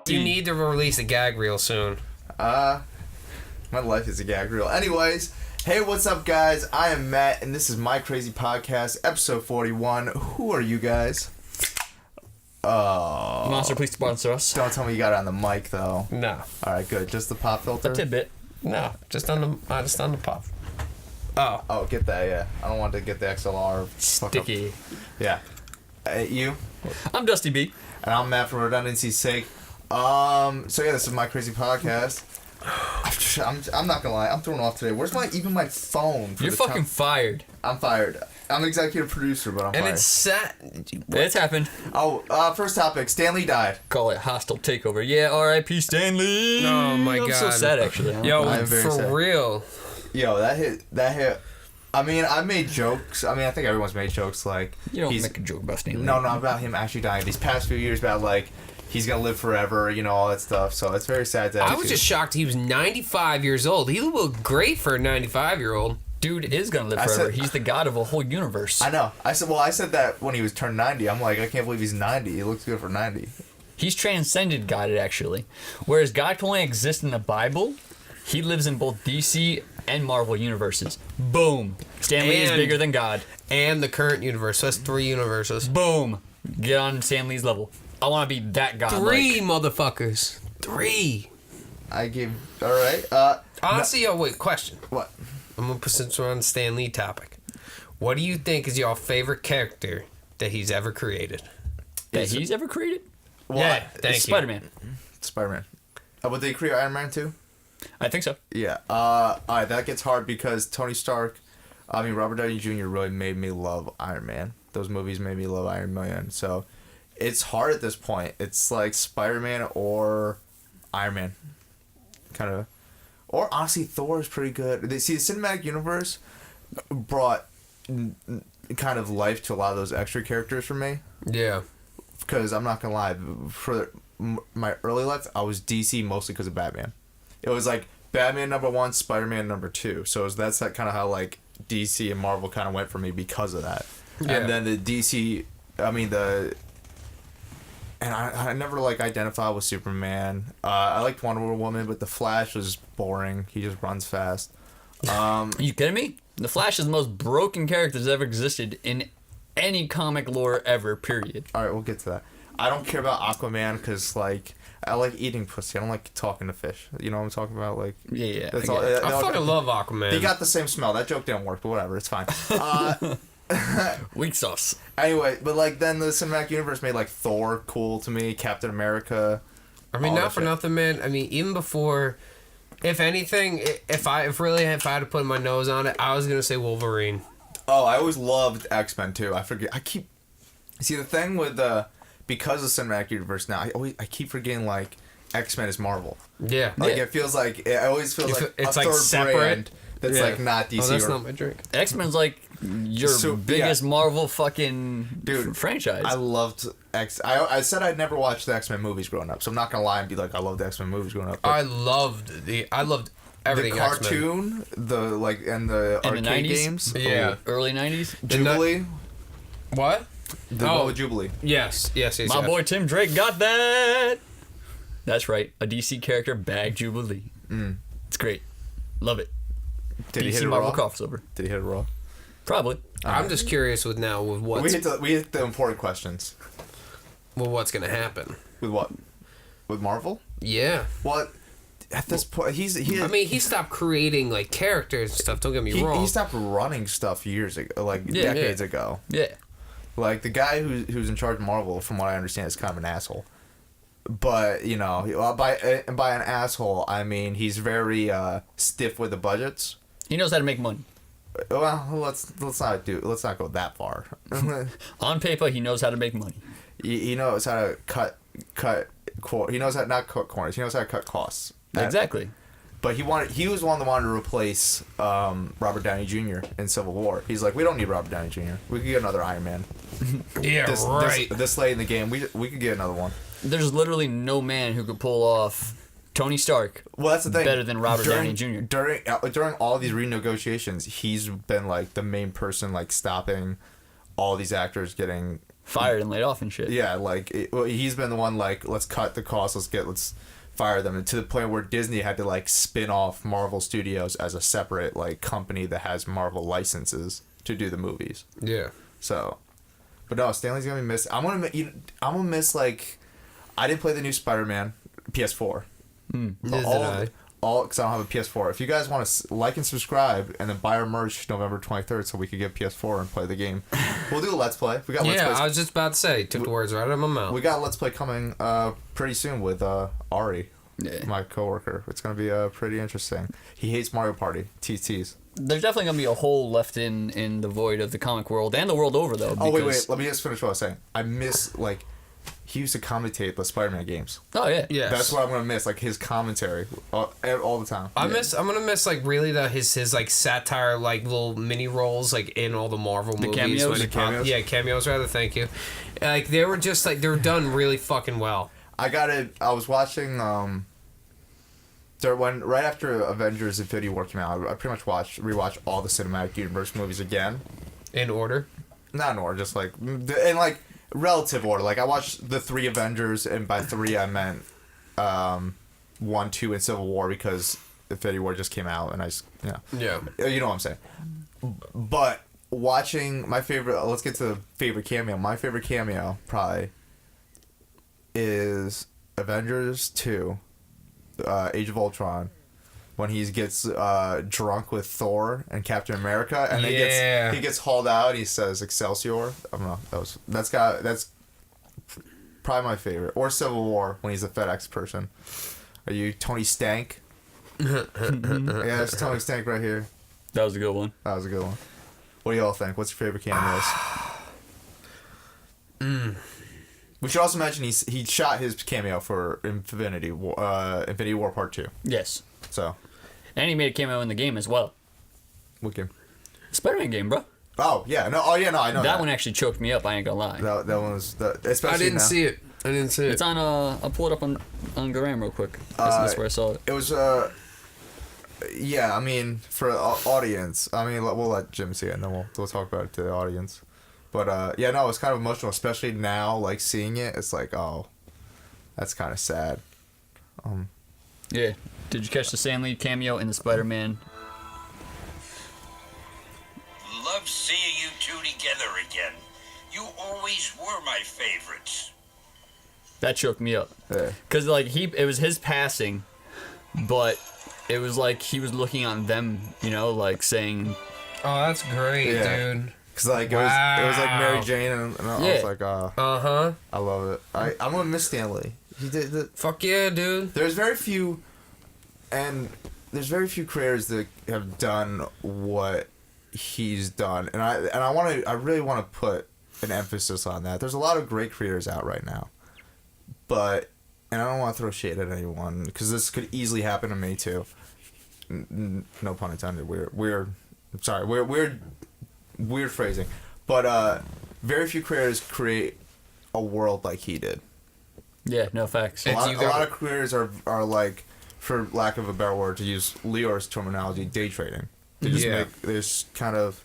You need to release a gag reel soon. My life is a gag reel. Anyways, hey, what's up, guys? I am Matt, and this is MyCrazyPodcast, episode 41. Who are you guys? Monster, please sponsor us. Don't tell me you got it on the mic, though. No. All right, good. Just the pop filter? A tidbit. No, just on the pop. Oh, get that, yeah. I don't want to get the XLR. Sticky. Yeah. You? I'm Dusty B. And I'm Matt for redundancy's sake. So yeah, this is My Crazy Podcast. I'm not gonna lie, I'm thrown off today. Where's my phone? You're fucking fired. I'm fired. I'm executive producer, but I'm fired. And it's set. It's happened. Oh, first topic. Stan Lee died. Call it hostile takeover. Yeah, R.I.P. Stan Lee. Oh my God. I'm so sad, actually. Yo, for sad. real. Yo, that hit. I mean, I made jokes. I mean, I think everyone's made jokes like You don't make a joke about Stan Lee. No, about him actually dying. These past few years, about like he's gonna live forever, you know, all that stuff. So it's very sad to. I was just shocked he was 95 years old. He looked great for a 95-year-old. Dude is gonna live forever. He's the god of a whole universe. I know. I said that when he was turned 90. I'm like, I can't believe he's 90. He looks good for 90. He's transcended God, actually. Whereas God can only exist in the Bible, he lives in both DC and Marvel universes. Boom. Stan Lee is bigger than God. And the current universe. So that's 3 universes. Boom. Get on Stan Lee's level. I want to be that god. 3 motherfuckers. 3. I give. All right. Honestly, wait, question. What? I'm going to put since we're on the Stan Lee topic. What do you think is your favorite character that he's ever created? That he's ever created? Well, yeah, thank you. Spider-Man. Spider-Man. Would they create Iron Man too? I think so. Yeah. Alright, that gets hard because Robert Downey Jr. really made me love Iron Man. Those movies made me love Iron Man. So it's hard at this point. It's like Spider-Man or Iron Man. Kind of. Or honestly, Thor is pretty good. See, the cinematic universe brought kind of life to a lot of those extra characters for me. Yeah. Because I'm not going to lie, for my early life, I was DC mostly because of Batman. It was like Batman #1, Spider-Man #2. So that's kind of how like DC and Marvel kind of went for me because of that. Yeah. And then the DC, I never like identified with Superman. I liked Wonder Woman, but the Flash was boring. He just runs fast. Are you kidding me? The Flash is the most broken character that's ever existed in any comic lore ever, period. Alright, we'll get to that. I don't care about Aquaman because like I like eating pussy. I don't like talking to fish. You know what I'm talking about? Like Yeah. That's I fucking love Aquaman. They got the same smell. That joke didn't work, but whatever. It's fine. Weak sauce. Anyway, but like then the cinematic universe made like Thor cool to me, Captain America. I mean, not for nothing, man. I mean, even before, if anything, if I had to put my nose on it, I was gonna say Wolverine. Oh, I always loved X-Men too. See the thing with because of cinematic universe now, I keep forgetting like X-Men is Marvel. Yeah. Like it feels like it always feels like it's a like third separate brand that's like not DC. Oh, that's not my drink. X-Men's like your biggest Marvel fucking franchise. I loved I said I'd never watched the X-Men movies growing up, so I'm not gonna lie and be like I loved the X-Men movies growing up. I loved everything. The cartoon, X-Men. the arcade the 90s? games. Yeah, early 90s. Jubilee. What? The one with Jubilee. Yes. My boy Tim Drake got that. That's right. A DC character bagged Jubilee. It's great. Love it. Did DC he hit it Marvel raw? crossover. Did he hit it raw? Probably. I'm just curious with what We hit the important questions. Well, what's gonna happen? With what? With Marvel? Yeah. What? At this point, he stopped creating like characters and stuff. Don't get me wrong. He stopped running stuff years ago, like decades ago. Yeah. Like the guy who's in charge of Marvel, from what I understand, is kind of an asshole. But you know, by an asshole, I mean he's very stiff with the budgets. He knows how to make money. Well, let's not go that far. On paper, he knows how to make money. He knows how to cut. He knows how to not cut corners. He knows how to cut costs. Exactly. But he was one that wanted to replace Robert Downey Jr. in Civil War. He's like, we don't need Robert Downey Jr. We could get another Iron Man. This late in the game, we could get another one. There's literally no man who could pull off Tony Stark. Well, that's the thing. Better than Robert Downey Jr. During all these renegotiations, he's been like the main person like stopping all these actors getting fired and laid off and shit. Yeah, like he's been the one like, let's cut the cost, let's fire them, and to the point where Disney had to like spin off Marvel Studios as a separate like company that has Marvel licenses to do the movies. Yeah. So, but no, Stanley's gonna be missed. I'm gonna miss like, I didn't play the new Spider-Man PS4. All because I don't have a PS4. If you guys want to like and subscribe and then buy our merch November 23rd so we could get PS4 and play the game, we'll do a Let's Play. We got Let's Plays. I was just about to say, took the words right out of my mouth. We got a Let's Play coming pretty soon with Ari, my coworker. It's gonna be pretty interesting. He hates Mario Party. TTs. There's definitely gonna be a hole left in the void of the comic world and the world over though. Oh wait, let me just finish what I was saying. I miss like, he used to commentate the Spider-Man games. Oh yeah, yeah. That's what I'm gonna miss, like his commentary all the time. I'm gonna miss like really his like satire like little mini roles like in all the Marvel movies. Cameos? Yeah, cameos rather. Thank you. Like they were just like they were done really fucking well. I was watching right after Avengers Infinity War came out. I pretty much rewatched all the cinematic universe movies again. In order? Not in order, just like in like relative order. Like I watched the 3 Avengers, and by 3 I meant 1, 2, and Civil War because Infinity War just came out, and Yeah. You know what I'm saying. But watching my favorite, let's get to the favorite cameo. My favorite cameo probably is Avengers 2, Age of Ultron, when he gets drunk with Thor and Captain America, and he gets hauled out. He says Excelsior. I don't know. That's probably my favorite. Or Civil War when he's a FedEx person. Are you Tony Stank? Yeah, it's Tony Stank right here. that was a good one. That was a good one. What do y'all think? What's your favorite cameos? We should also mention he shot his cameo for Infinity War Part 2. Yes, So, and he made a cameo in the game as well. what game? Spider-Man game, bro. Oh yeah, no, I know That one actually choked me up. I ain't gonna lie. That one was especially I didn't now. see it. It's on. I'll pull it up on Gram real quick. That's where I saw it. It was yeah. I mean, for audience, I mean, we'll let Jim see it, and then we'll talk about it to the audience. But yeah, no, it's kind of emotional, especially now. Like seeing it, it's like, oh, that's kind of sad. Yeah. Did you catch the Stan Lee cameo in the Spider-Man? Love seeing you two together again. You always were my favorites. That choked me up. Yeah. Cause like it was his passing, but it was like he was looking on them, you know, like saying, Oh, that's great, Yeah. dude. Cause like it was like Mary Jane, and I was like, Uh-huh. I love it. I'm gonna miss Stan Lee. He did the. Fuck yeah, dude. There's very few creators that have done what he's done, and I really want to put an emphasis on that. There's a lot of great creators out right now, and I don't want to throw shade at anyone because this could easily happen to me too. No pun intended. Weird phrasing, but very few creators create a world like he did. yeah, no facts. A lot of creators are like, for lack of a better word, to use Leor's terminology, day trading. They just kind of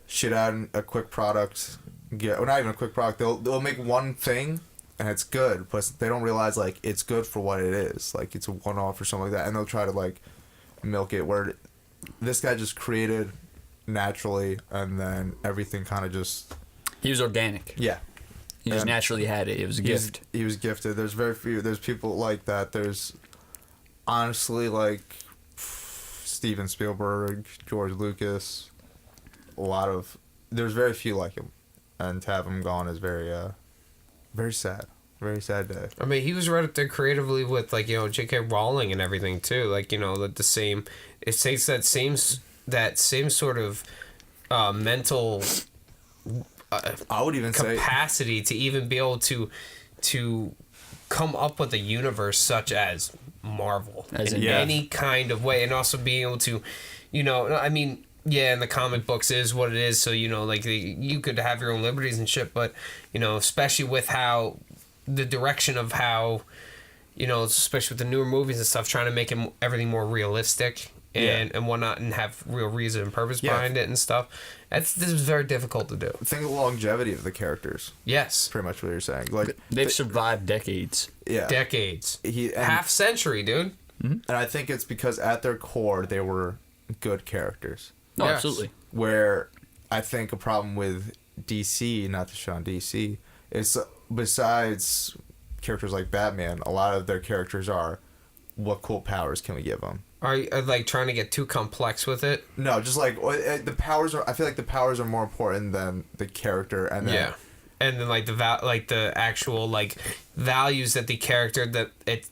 shit out a quick product. Not even a quick product. They'll make one thing and it's good, but they don't realize like it's good for what it is. Like it's a one-off or something like that, and they'll try to like milk it. Where this guy just created naturally, and then everything kind of just. He was organic. Yeah. He just naturally had it. It was a gift. He was gifted. There's very few. There's people like that. There's honestly like Steven Spielberg, George Lucas. There's very few like him, and to have him gone is very sad. Very sad day. I mean, he was right up there creatively with like, you know, J.K. Rowling and everything too. Like, you know, the same. It takes that same sort of mental. I would even say capacity to even be able to come up with a universe such as Marvel in any kind of way, and also being able to, you know, I mean, yeah, in the comic books is what it is, so you know, like you could have your own liberties and shit, but you know, especially with how the direction of how, you know, especially with the newer movies and stuff, trying to make everything more realistic and whatnot, and have real reason and purpose behind it and stuff. This is very difficult to do. Think of the longevity of the characters. Yes. Pretty much what you're saying. Like they've survived decades. Yeah. Decades. Half century, dude. And I think it's because at their core they were good characters. No, absolutely. Where I think a problem with DC, not to shun DC, is besides characters like Batman, a lot of their characters are, what cool powers can we give them? Are you like trying to get too complex with it? No, just like the powers are. I feel like the powers are more important than the character, and then and then like the actual like values that the character that it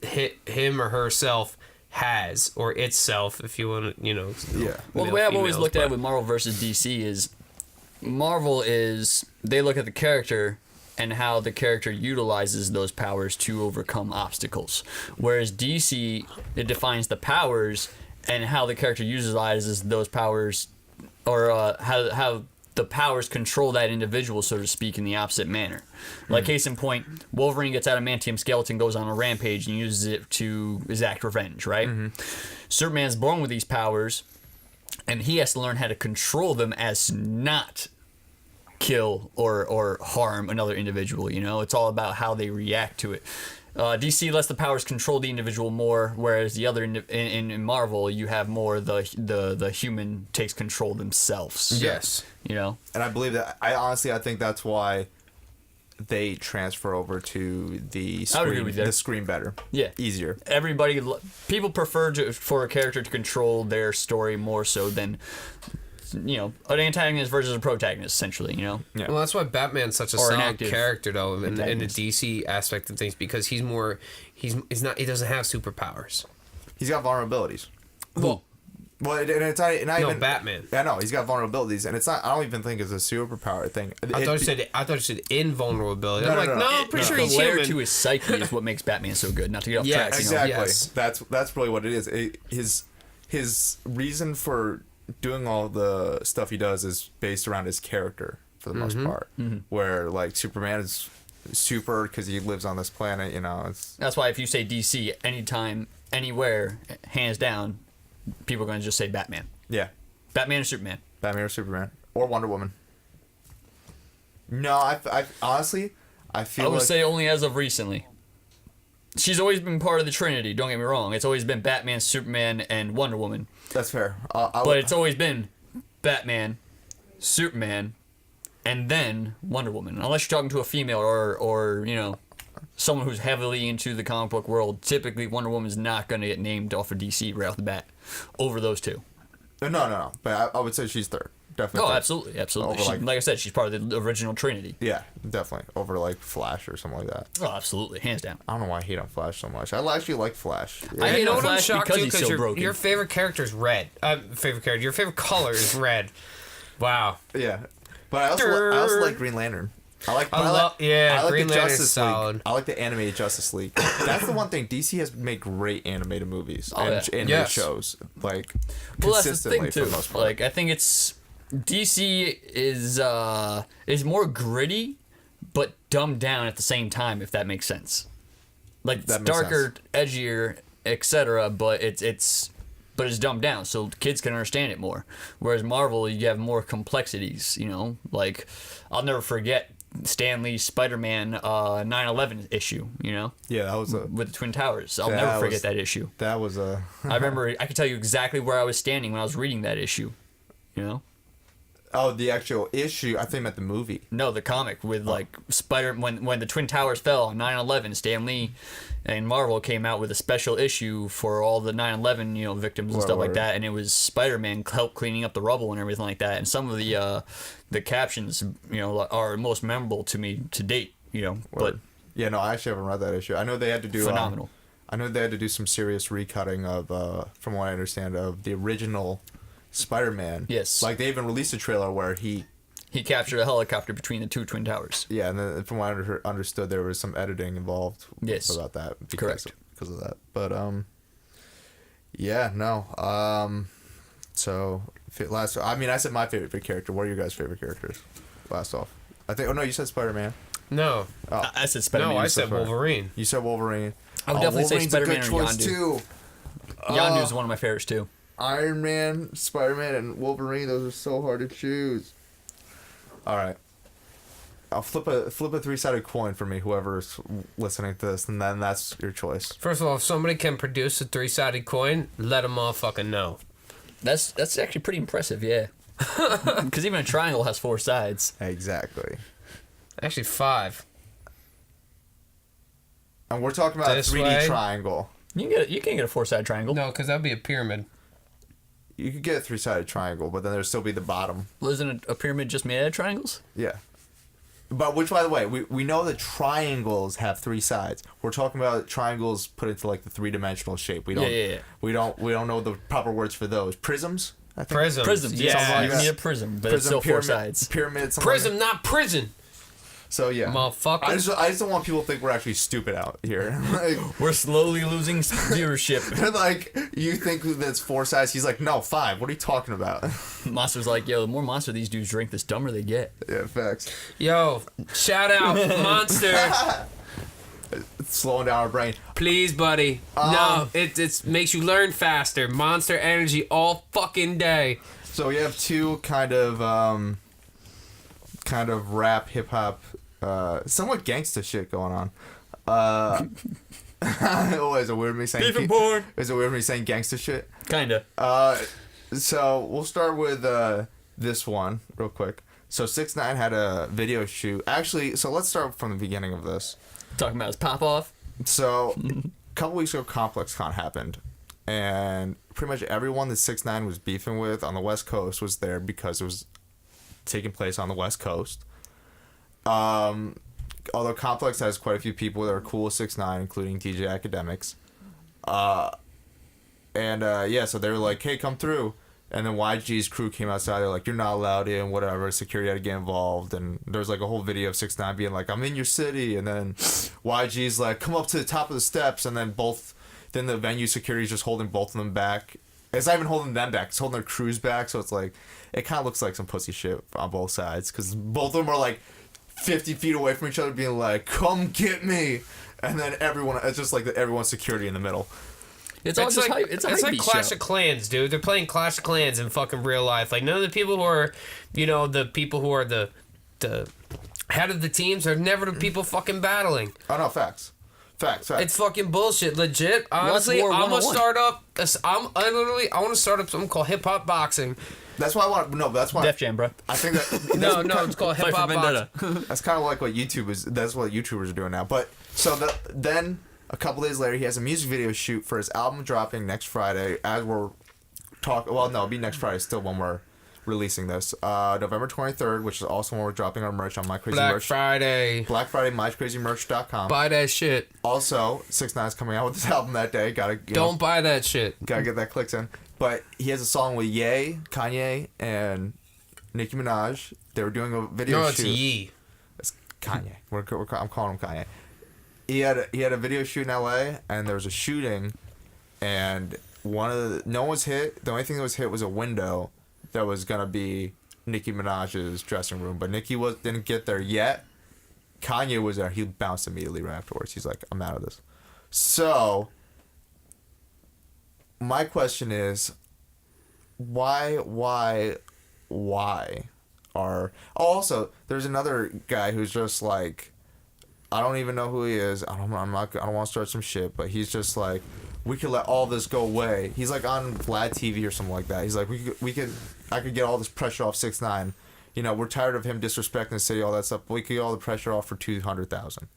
hit him or herself has, or itself, if you want to, Well, the way I've always looked at it with Marvel versus DC is, Marvel is they look at the character and how the character utilizes those powers to overcome obstacles. Whereas DC, it defines the powers and how the character utilizes those powers, or how the powers control that individual, so to speak, in the opposite manner. Like, case in point, Wolverine gets adamantium skeleton, goes on a rampage, and uses it to exact revenge, right? Superman's born with these powers, and he has to learn how to control them as not kill or harm another individual. It's all about how they react to it. DC lets the powers control the individual more, whereas the other in Marvel, you have more the human takes control themselves. Yes. And I believe that. I think that's why they transfer over to the screen better. Yeah, easier. People prefer for a character to control their story more so than an antagonist versus a protagonist, essentially. Yeah. Well, that's why Batman's such a solid character, though, in the DC aspect of things, because he doesn't have superpowers. He's got vulnerabilities. And it's not even Batman. Yeah, no, he's got vulnerabilities, and it's not. I don't even think it's a superpower thing. I thought you said invulnerability. I'm I'm pretty sure he's the layer human. to his psyche is what makes Batman so good. Not to get off track. Exactly. Yes. That's really what it is. His reason for doing all the stuff he does is based around his character for the most part. Where like Superman is super because he lives on this planet. That's why if you say DC anytime, anywhere, hands down, people are going to just say Batman. Yeah. Batman or Superman. Batman or Superman. Or Wonder Woman. No, I honestly, I would say only as of recently. She's always been part of the Trinity, don't get me wrong. It's always been Batman, Superman, and Wonder Woman. That's fair. But it's always been Batman, Superman, and then Wonder Woman. Unless you're talking to a female or someone who's heavily into the comic book world, typically Wonder Woman's not going to get named off of DC right off the bat over those two. No. But I would say she's third. Definitely. Oh, absolutely. Like I said, she's part of the original Trinity. Yeah, definitely. Over like Flash or something like that. Oh, absolutely. Hands down. I don't know why I hate on Flash so much. I actually like Flash. Yeah. I hate on Flash because he's so broken. Your favorite character is red. Your favorite color is red. Wow. Yeah. But I also like Green Lantern. I like Green the Justice solid. League. I like the animated Justice League. That's the one thing. DC has made great animated movies and animated shows, like consistently for the most part. Like I think it's DC is more gritty, but dumbed down at the same time. If that makes sense. Like it's darker, edgier, etc. But it's dumbed down so kids can understand it more. Whereas Marvel, you have more complexities. Like I'll never forget Stan Lee's SpiderMan 9/11 issue, Yeah, that was with the Twin Towers. I'll never forget that issue. That was a... I remember, I could tell you exactly where I was standing when I was reading that issue, Oh, the actual issue? I think I meant the movie. No, the comic with like when the Twin Towers fell on 9/11, Stan Lee and Marvel came out with a special issue for all the 9/11 victims and stuff like that, and it was Spider-Man help cleaning up the rubble and everything like that. And some of the captions are most memorable to me to date. But yeah, no, I actually haven't read that issue. I know they had to do phenomenal. I know they had to do some serious recutting of, from what I understand, of the original Spider-Man. Yes. Like they even released a trailer where he captured a helicopter between the two Twin Towers. Yeah, and then from what I understood, there was some editing involved. Yes. About that. Correct. Because of that, but yeah, no. So last, I said my favorite character. What are your guys' favorite characters? Last off, I think. Oh no, you said Spider-Man. No. I said Spider-Man. No, I said Wolverine. You said Wolverine. I would definitely say Spider-Man or Yondu. Yondu's one of my favorites too. Iron Man, Spider-Man, and Wolverine. Those are so hard to choose. All right. I'll flip a 3-sided coin for me, whoever's listening to this, and then that's your choice. First of all, if somebody can produce a 3-sided coin, let them motherfucking know. That's actually pretty impressive, yeah. Because even a triangle has 4 sides. Exactly. Actually, 5. And we're talking about This a 3D way? triangle. You can't get a 4-sided triangle. No, because that would be a pyramid. You could get a 3-sided triangle, but then there'd still be the bottom. Well, isn't a pyramid just made out of triangles? Yeah. But which, by the way, we know that triangles have 3 sides. We're talking about triangles put into like the 3-dimensional shape. We don't. We don't know the proper words for those. Prisms. I think. Prisms. Yeah, you need a prism, but it's still 4 sides. Pyramids. Prism, not prison. So yeah, motherfucker. I just don't want people to think we're actually stupid out here. Like, we're slowly losing viewership. Like, you think that's 4 sides? He's like, no, 5. What are you talking about? Monster's like, yo, the more Monster these dudes drink, the dumber they get. Yeah, facts. Yo, shout out Monster. It's slowing down our brain. Please, buddy. No, it makes you learn faster. Monster Energy all fucking day. So we have 2 kind of rap, hip hop, somewhat gangsta shit going on. Is it weird me saying? Beef and porn. Is it weird me saying gangsta shit? Kinda. So we'll start with this one real quick. So 6ix9ine had a video shoot. Actually, so let's start from the beginning of this. Talking about his pop off. So a couple weeks ago, ComplexCon happened, and pretty much everyone that 6ix9ine was beefing with on the West Coast was there because it was taking place on the West Coast. Although Complex has quite a few people that are cool with 6ix9ine, including DJ Academics. So they were like, hey, come through. And then YG's crew came outside. They're like, you're not allowed in, whatever. Security had to get involved. And there was like a whole video of 6ix9ine being like, I'm in your city. And then YG's like, come up to the top of the steps. And then the venue security's just holding both of them back. It's not even holding them back. It's holding their crews back. So it's like, it kind of looks like some pussy shit on both sides. Because both of them are like 50 feet away from each other being like, come get me. And then it's just like everyone's security in the middle. It's all just hype. It's like Clash of Clans, dude. They're playing Clash of Clans in fucking real life. Like, none of the people who are, the people who are the head of the teams are never the people fucking battling. Oh, no, facts. It's fucking bullshit. Legit. Honestly, I'm gonna start up. I want to start up something called hip hop boxing. That's why I want. No, that's why. Def Jam, bro. I think that. No, it's called hip hop boxing. That's kind of like what YouTube is. That's what YouTubers are doing now. But so then a couple days later, he has a music video shoot for his album dropping next Friday. As we're talking, well, no, it'll be next Friday still when we're releasing this. November 23rd, which is also when we're dropping our merch on MyCrazyMerch. Black Friday, MyCrazyMerch.com. Buy that shit. Also, 6ix9ine's coming out with this album that day. Don't buy that shit. Gotta get that clicks in. But he has a song with Ye, Kanye, and Nicki Minaj. They were doing a video shoot. No, it's Ye. It's Kanye. I'm calling him Kanye. He had a video shoot in LA, and there was a shooting, and no one was hit. The only thing that was hit was a window that was gonna be Nicki Minaj's dressing room, but Nicki didn't get there yet. Kanye was there. He bounced immediately right afterwards. He's like, I'm out of this. So my question is, why are... Also, there's another guy who's just like, I don't even know who he is. I don't want to start some shit, but he's just like, we could let all this go away. He's like on Vlad TV or something like that. He's like, I could get all this pressure off 6ix9ine. We're tired of him disrespecting the city, all that stuff. But we could get all the pressure off for $200,000.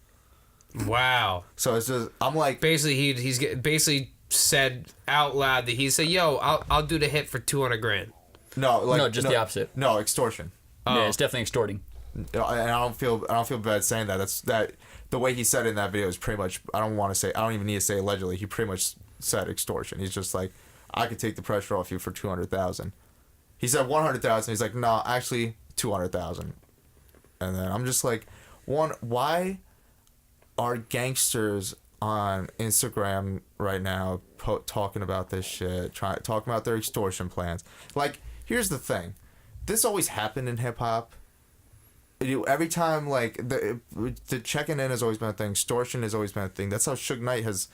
Wow. So it's just, I'm like, basically he's basically said out loud that he said, yo, I'll do the hit for $200,000. No, the opposite. No, extortion. Yeah, it's definitely extorting. And I don't feel bad saying that. The way he said it in that video is pretty much, I don't even need to say allegedly. He pretty much said extortion. He's just like, I could take the pressure off you for $200,000. He said $100,000. He's like, no, actually $200,000. And then I'm just like, why are gangsters on Instagram right now talking about this shit, talking about their extortion plans? Like, here's the thing. This always happened in hip hop. Every time, like, the checking in has always been a thing. Extortion has always been a thing. That's how Suge Knight has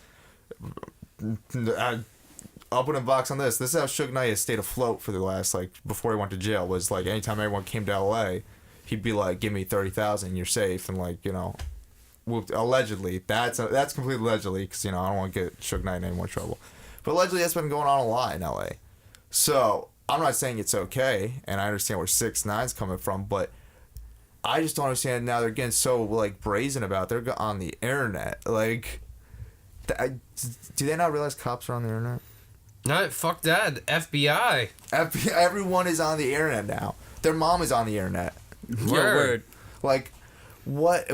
I'll put a box on this. This is how Suge Knight has stayed afloat for the last, like, before he went to jail, was, like, anytime everyone came to L.A., he'd be like, give me 30,000, you're safe, and, like, you know, allegedly, that's completely allegedly, because, you know, I don't want to get Suge Knight in any more trouble. But allegedly, that's been going on a lot in L.A. So, I'm not saying it's okay, and I understand where 6ix9ine's coming from, but I just don't understand now they're getting so, like, brazen about it. They're on the internet. Like, do they not realize cops are on the internet? No, fuck that. FBI. Everyone is on the internet now. Their mom is on the internet. Word. Like, what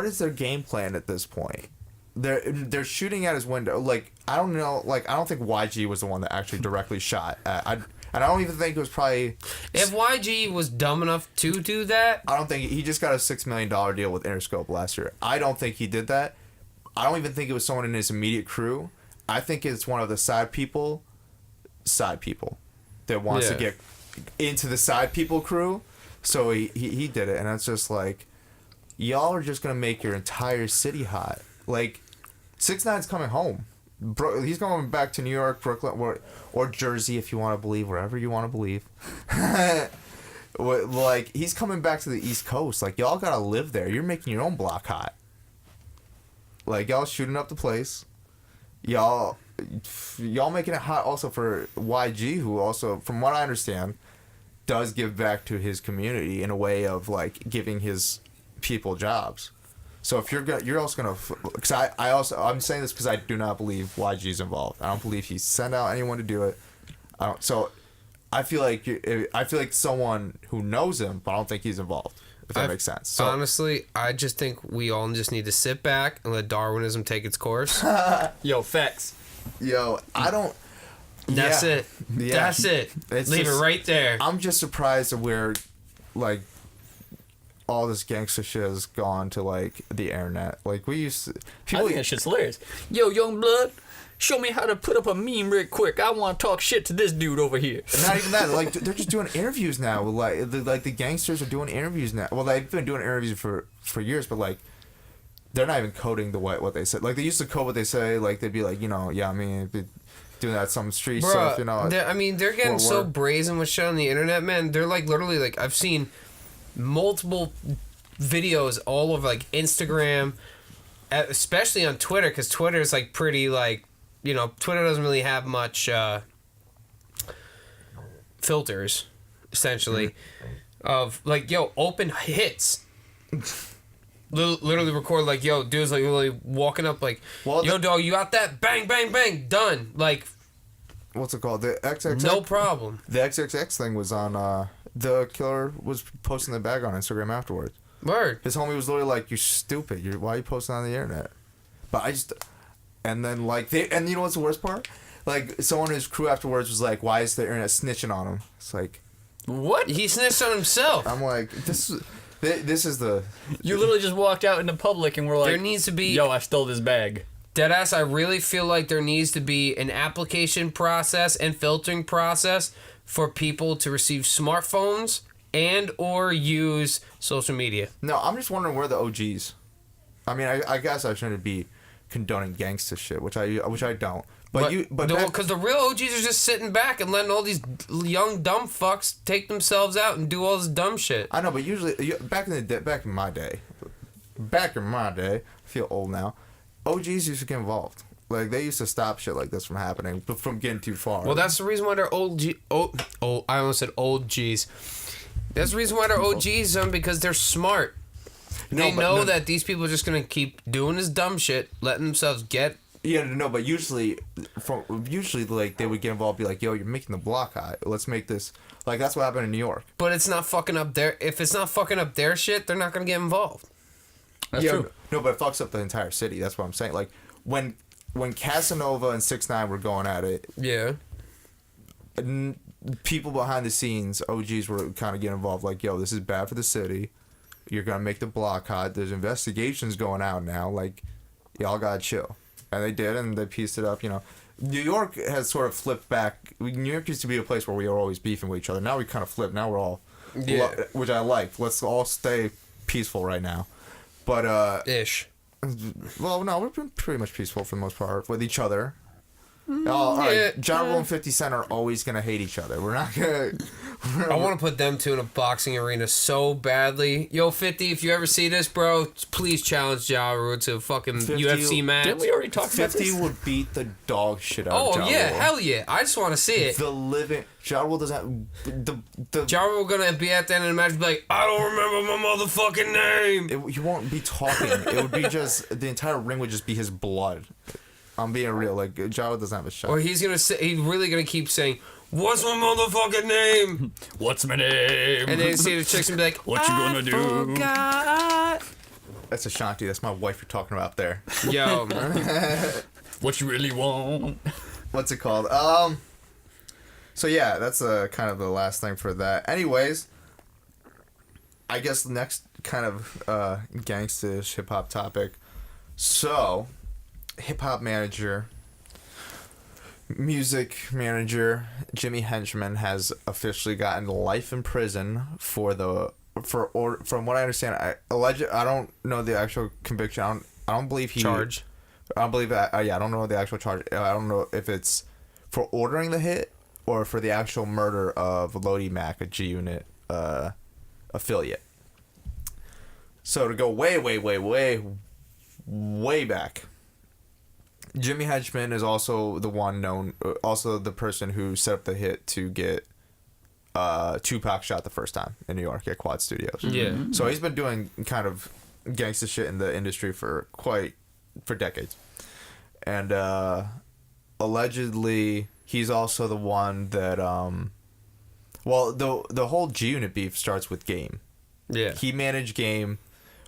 is their game plan at this point? They're shooting at his window. Like, I don't know. Like, I don't think YG was the one that actually directly shot at. And I don't even think it was probably... If YG was dumb enough to do that... I don't think... He just got a $6 million deal with Interscope last year. I don't think he did that. I don't even think it was someone in his immediate crew. I think it's one of the side people that wants to get into the side people crew. So he did it, and it's just like, y'all are just gonna make your entire city hot. Like, 6ix9ine's coming home. He's going back to New York, Brooklyn, or Jersey, if you want to believe, wherever you want to believe. Like, he's coming back to the East Coast. Like, y'all gotta live there. You're making your own block hot. Like, y'all shooting up the place. Y'all making it hot also for YG, who also, from what I understand, does give back to his community in a way of, like, giving his people jobs. So if you're also gonna, because I'm saying this because I do not believe YG's involved. I don't believe he sent out anyone to do it. So I feel like someone who knows him, but I don't think he's involved. If that makes sense. So, honestly, I just think we all just need to sit back and let Darwinism take its course. Yo, facts. Yo, I don't. That's it. Yeah. That's it. Leave it right there. I'm just surprised that we're, like, all this gangster shit has gone to, like, the internet. Like, we used to... I think that shit's hilarious. Yo, young blood, show me how to put up a meme real quick. I want to talk shit to this dude over here. Not even that. Like, they're just doing interviews now. Like, the gangsters are doing interviews now. Well, they've been doing interviews for years, but, like, they're not even coding what they said. Like, they used to code what they say. Like, they'd be like, you know, yeah, I mean, doing that some street stuff, you know. They're getting so brazen with shit on the internet, man. They're, like, literally, like, I've seen multiple videos all over, like, Instagram, especially on Twitter, because Twitter is, like, pretty, like, you know, Twitter doesn't really have much filters, essentially, of, like, yo, open hits. Literally record, like, yo, dude's, like, literally walking up, like, yo, dog, you got that? Bang, bang, bang, done. Like, what's it called? The XXX? No problem. The XXX thing was on, the killer was posting the bag on Instagram afterwards. Word. His homie was literally like, you're stupid. Why are you posting on the internet? But and then, like, and you know what's the worst part? Like, someone in his crew afterwards was like, why is the internet snitching on him? It's like, what? He snitched on himself. I'm like, this is the... You literally just walked out into public and were like, there needs to be... Yo, I stole this bag. Deadass, I really feel like there needs to be an application process and filtering process for people to receive smartphones and or use social media. No, I'm just wondering where the OGs... I mean, I guess I shouldn't be condoning gangsta shit, which I don't. But because the real OGs are just sitting back and letting all these young dumb fucks take themselves out and do all this dumb shit. I know, but usually back in my day, I feel old now. OGs used to get involved. Like, they used to stop shit like this from happening, from getting too far. Well, that's the reason why they're I almost said old G's. That's the reason why they're OGs, because they're smart. They know that these people are just gonna keep doing this dumb shit, letting themselves get. Yeah, no, but usually, like, they would get involved, be like, "Yo, you're making the block hot. Let's make this." Like, that's what happened in New York. But it's not fucking up their. If it's not fucking up their shit, they're not gonna get involved. That's true. No, but it fucks up the entire city. That's what I'm saying. Like, when Casanova and 6ix9ine were going at it, yeah, people behind the scenes, OGs, were kind of getting involved. Like, yo, this is bad for the city. You're gonna make the block hot. There's investigations going out now. Like, y'all gotta chill. And they did, and they pieced it up. You know, New York has sort of flipped back. New York used to be a place where we were always beefing with each other. Now we kind of flipped. Now we're all, which I like. Let's all stay peaceful right now. But ish. Well, no, we've been pretty much peaceful for the most part with each other. All right. Ja Rule and 50 Cent are always gonna hate each other. We're not gonna. I want to put them two in a boxing arena so badly. Yo, 50, if you ever see this, bro, please challenge Ja Rule to a fucking UFC match. Didn't we already talk about this? 50 would beat the dog shit out of Ja Rule. Oh, yeah, hell yeah. I just want to see it. The living... Ja Rule doesn't... The Ja Rule gonna be at the end of the match and be like, I don't remember my motherfucking name. You won't be talking. It would be just... The entire ring would just be his blood. I'm being real. Like, Ja Rule doesn't have a shot. Or he's really gonna keep saying, what's my motherfucking name? What's my name? And then you see the chicks and be like, what you gonna do? Forgot. That's Ashanti. That's my wife you're talking about there. Yo. What you really want? What's it called? So yeah, that's kind of the last thing for that. Anyways, I guess the next kind of gangsta-ish hip-hop topic. So, hip-hop manager... Music manager Jimmy Henchman has officially gotten life in prison from what I understand. I don't know the actual conviction. I don't believe he charge. I don't believe that. I don't know the actual charge. I don't know if it's for ordering the hit or for the actual murder of Lodi Mac, a G Unit affiliate. So to go way back. Jimmy Henchman is also the person who set up the hit to get Tupac shot the first time in New York at Quad Studios. Yeah. So he's been doing kind of gangsta shit in the industry for decades. And allegedly he's also the one that the whole G Unit beef starts with Game. Yeah. He managed Game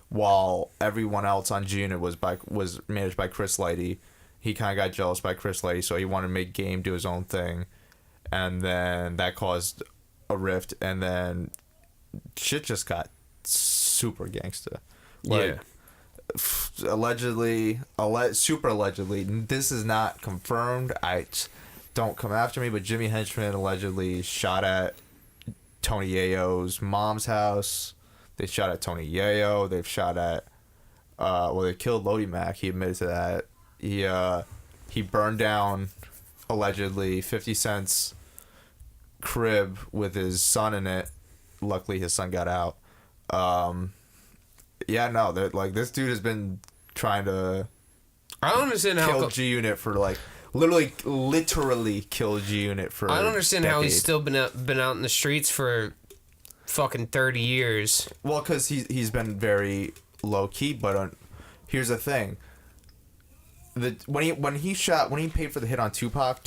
while everyone else on G Unit was managed by Chris Lighty. He kind of got jealous by Chris Lighty, so he wanted to make Game do his own thing. And then that caused a rift, and then shit just got super gangsta. Like, yeah. Super allegedly, this is not confirmed. Don't come after me, but Jimmy Henchman allegedly shot at Tony Yayo's mom's house. They shot at Tony Yayo. They've shot at... they killed Lodi Mac. He admitted to that. He burned down, allegedly, 50 Cent's crib with his son in it. Luckily, his son got out. This dude has been trying to I don't understand how kill G Unit for literally kill G Unit for. I don't understand how he's still been out in the streets for fucking 30 years. Well, because he's been very low key. But here's the thing. When he paid for the hit on Tupac,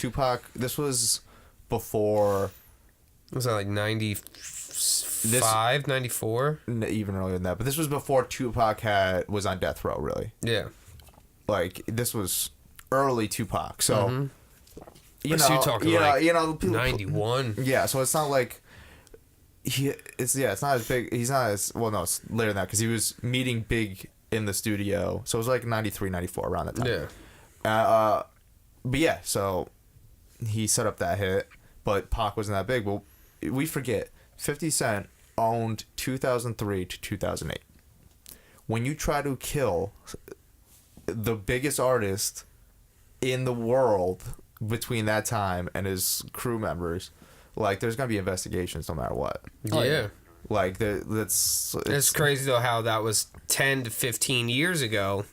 this was before... Was that like 95, 94? Even earlier than that. But this was before Tupac was on death row, really. Yeah. Like, this was early Tupac. So, you talking like 91. Yeah, so it's not like... It's not as big... He's not as... Well, no, it's later than that, because he was meeting Big... in the studio, so it was like 93, 94 around that time. Yeah. But yeah, so he set up that hit, but Pac wasn't that big. Well, we forget 50 Cent owned 2003 to 2008. When you try to kill the biggest artist in the world between that time and his crew members, like, there's gonna be investigations no matter what. Yeah. Like, it's crazy though how that was 10 to 15 years ago.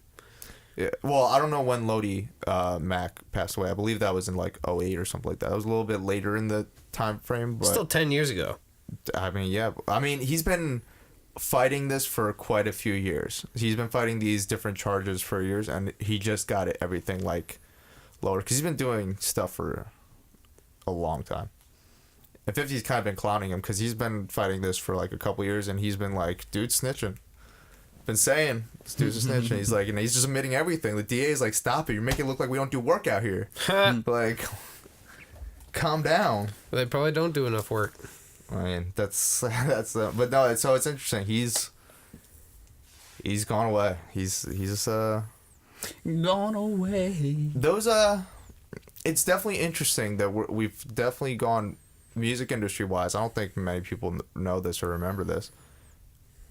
Yeah. Well, I don't know when Lodi Mac passed away. I believe that was in like 2008 or something like that. It was a little bit later in the time frame, but still 10 years ago. I mean, yeah. I mean, he's been fighting this for quite a few years. He's been fighting these different charges for years, and he just got everything like lower because he's been doing stuff for a long time. And 50's kind of been clowning him because he's been fighting this for like a couple years, and he's been like, dude, snitching. Been saying this dude's a snitching. He's like, and he's just admitting everything. The DA is like, stop it. You're making it look like we don't do work out here. Like, calm down. Well, they probably don't do enough work. I mean, but no. So it's interesting. He's gone away. He's just gone away. Those it's definitely interesting that we've definitely gone music industry wise. I don't think many people know this or remember this.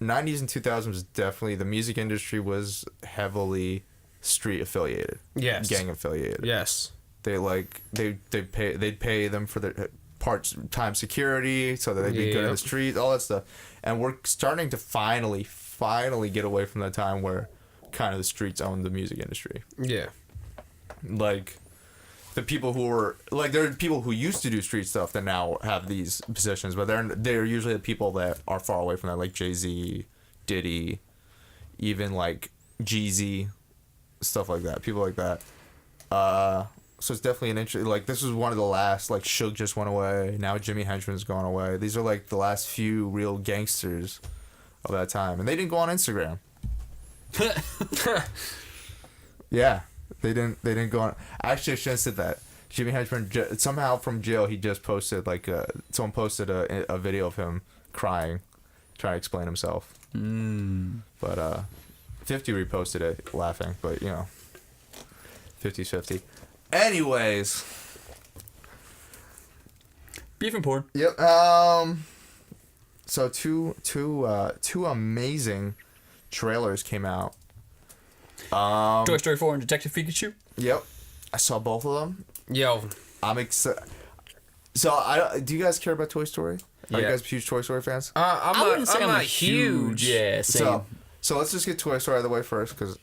90s and 2000s was definitely, the music industry was heavily street affiliated. Yes. Gang affiliated. Yes. they'd pay them for their part-time security so that they'd be good in the street, all that stuff. And we're starting to finally get away from the time where kind of the streets own the music industry. Yeah. Like, the people who were like, there are people who used to do street stuff that now have these positions, but they're usually the people that are far away from that, like Jay-Z, Diddy, even like Jeezy, stuff like that, people like that. So it's definitely an interesting, like, this was one of the last, like, Suge just went away, now Jimmy Henchman's gone away. These are like the last few real gangsters of that time, and they didn't go on Instagram. Yeah, they didn't go on. Actually, I shouldn't have said that. Jimmy Henchman, somehow from jail, he just posted, like, someone posted a video of him crying, trying to explain himself. But 50 reposted it, laughing, but, 50-50. Anyways. Beef and porn. Yep. So two amazing trailers came out. Toy Story 4 and Detective Pikachu. Yep. I saw both of them. Yo. I'm excited. So, do you guys care about Toy Story? Are you guys huge Toy Story fans? I'm not huge. Yeah, same. So let's just get Toy Story out of the way first, because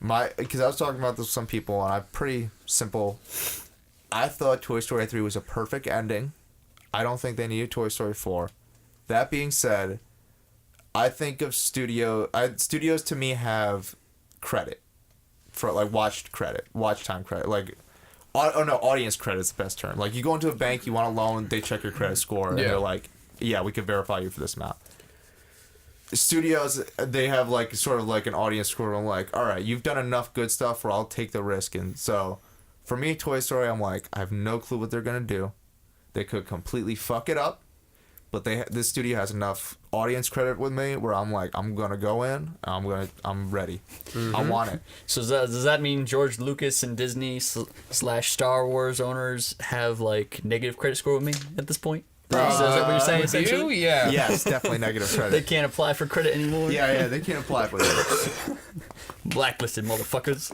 I was talking about this with some people, and I'm pretty simple. I thought Toy Story 3 was a perfect ending. I don't think they needed Toy Story 4. That being said, I think of studios to me have credit for, like, watch time credit, like, audience credit is the best term. Like, you go into a bank, you want a loan, they check your credit score, and they're like, yeah, we can verify you for this amount. Studios, they have, like, sort of like an audience score. I'm like, all right, you've done enough good stuff where I'll take the risk. And so for me, Toy Story, I'm like, I have no clue what they're gonna do. They could completely fuck it up, but this studio has enough audience credit with me where I'm like, I'm gonna go in, I'm ready. I want it. So does that mean George Lucas and Disney / Star Wars owners have, like, negative credit score with me at this point? Is that what you're saying, essentially? Yeah. Yes, definitely negative credit. They can't apply for credit anymore? Yeah, they can't apply for it. Blacklisted motherfuckers.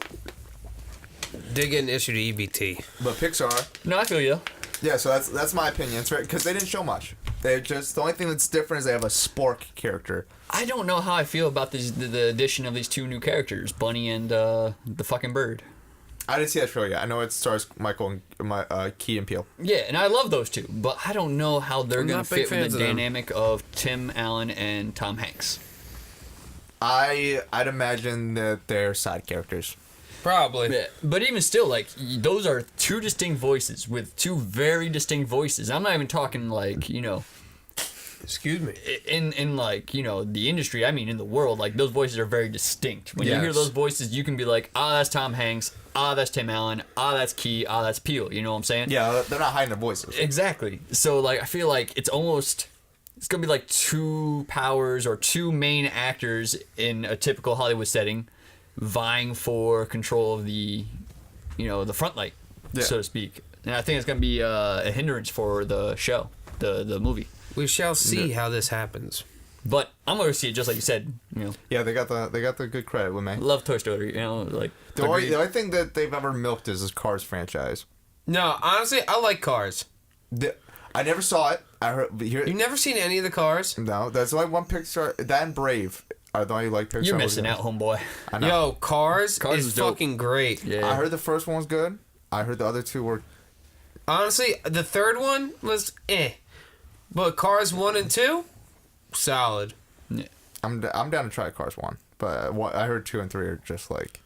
They get an issue to EBT. But Pixar. No, I feel you. Yeah, so that's my opinion. It's right, because they didn't show much. They just, the only thing that's different is they have a spork character. I don't know how I feel about the addition of these two new characters, Bunny and the fucking bird. I didn't see that trailer yet. I know it stars Michael and Key and Peele. Yeah, and I love those two, but I don't know how they're going to fit with the dynamic of Tim Allen and Tom Hanks. I'd imagine that they're side characters. Probably. Yeah, but even still, like, those are two distinct voices with two very distinct voices. I'm not even talking, like, Excuse me. In like, the industry, I mean, in the world, like, those voices are very distinct. When you hear those voices, you can be like, that's Tom Hanks, that's Tim Allen, that's Key, that's Peele. You know what I'm saying? Yeah, they're not hiding their voices. Exactly. So, like, I feel like it's going to be like two powers or two main actors in a typical Hollywood setting vying for control of the front light, so to speak. And I think it's going to be a hindrance for the show, the movie. We shall see how this happens. But I'm going to see it just like you said. Yeah, they got the good credit with me. Love Toy Story. Like the only thing that they've ever milked is this Cars franchise. No, honestly, I like Cars. I never saw it. You've never seen any of the Cars? No, that's only one Pixar. That and Brave are the only Pixar. You're missing out, homeboy. I know. Yo, Cars is fucking great. Yeah. I heard the first one was good. I heard the other two were. Honestly, the third one was but Cars 1 and 2, solid. Yeah. I'm down to try Cars 1, but I heard 2 and 3 are just like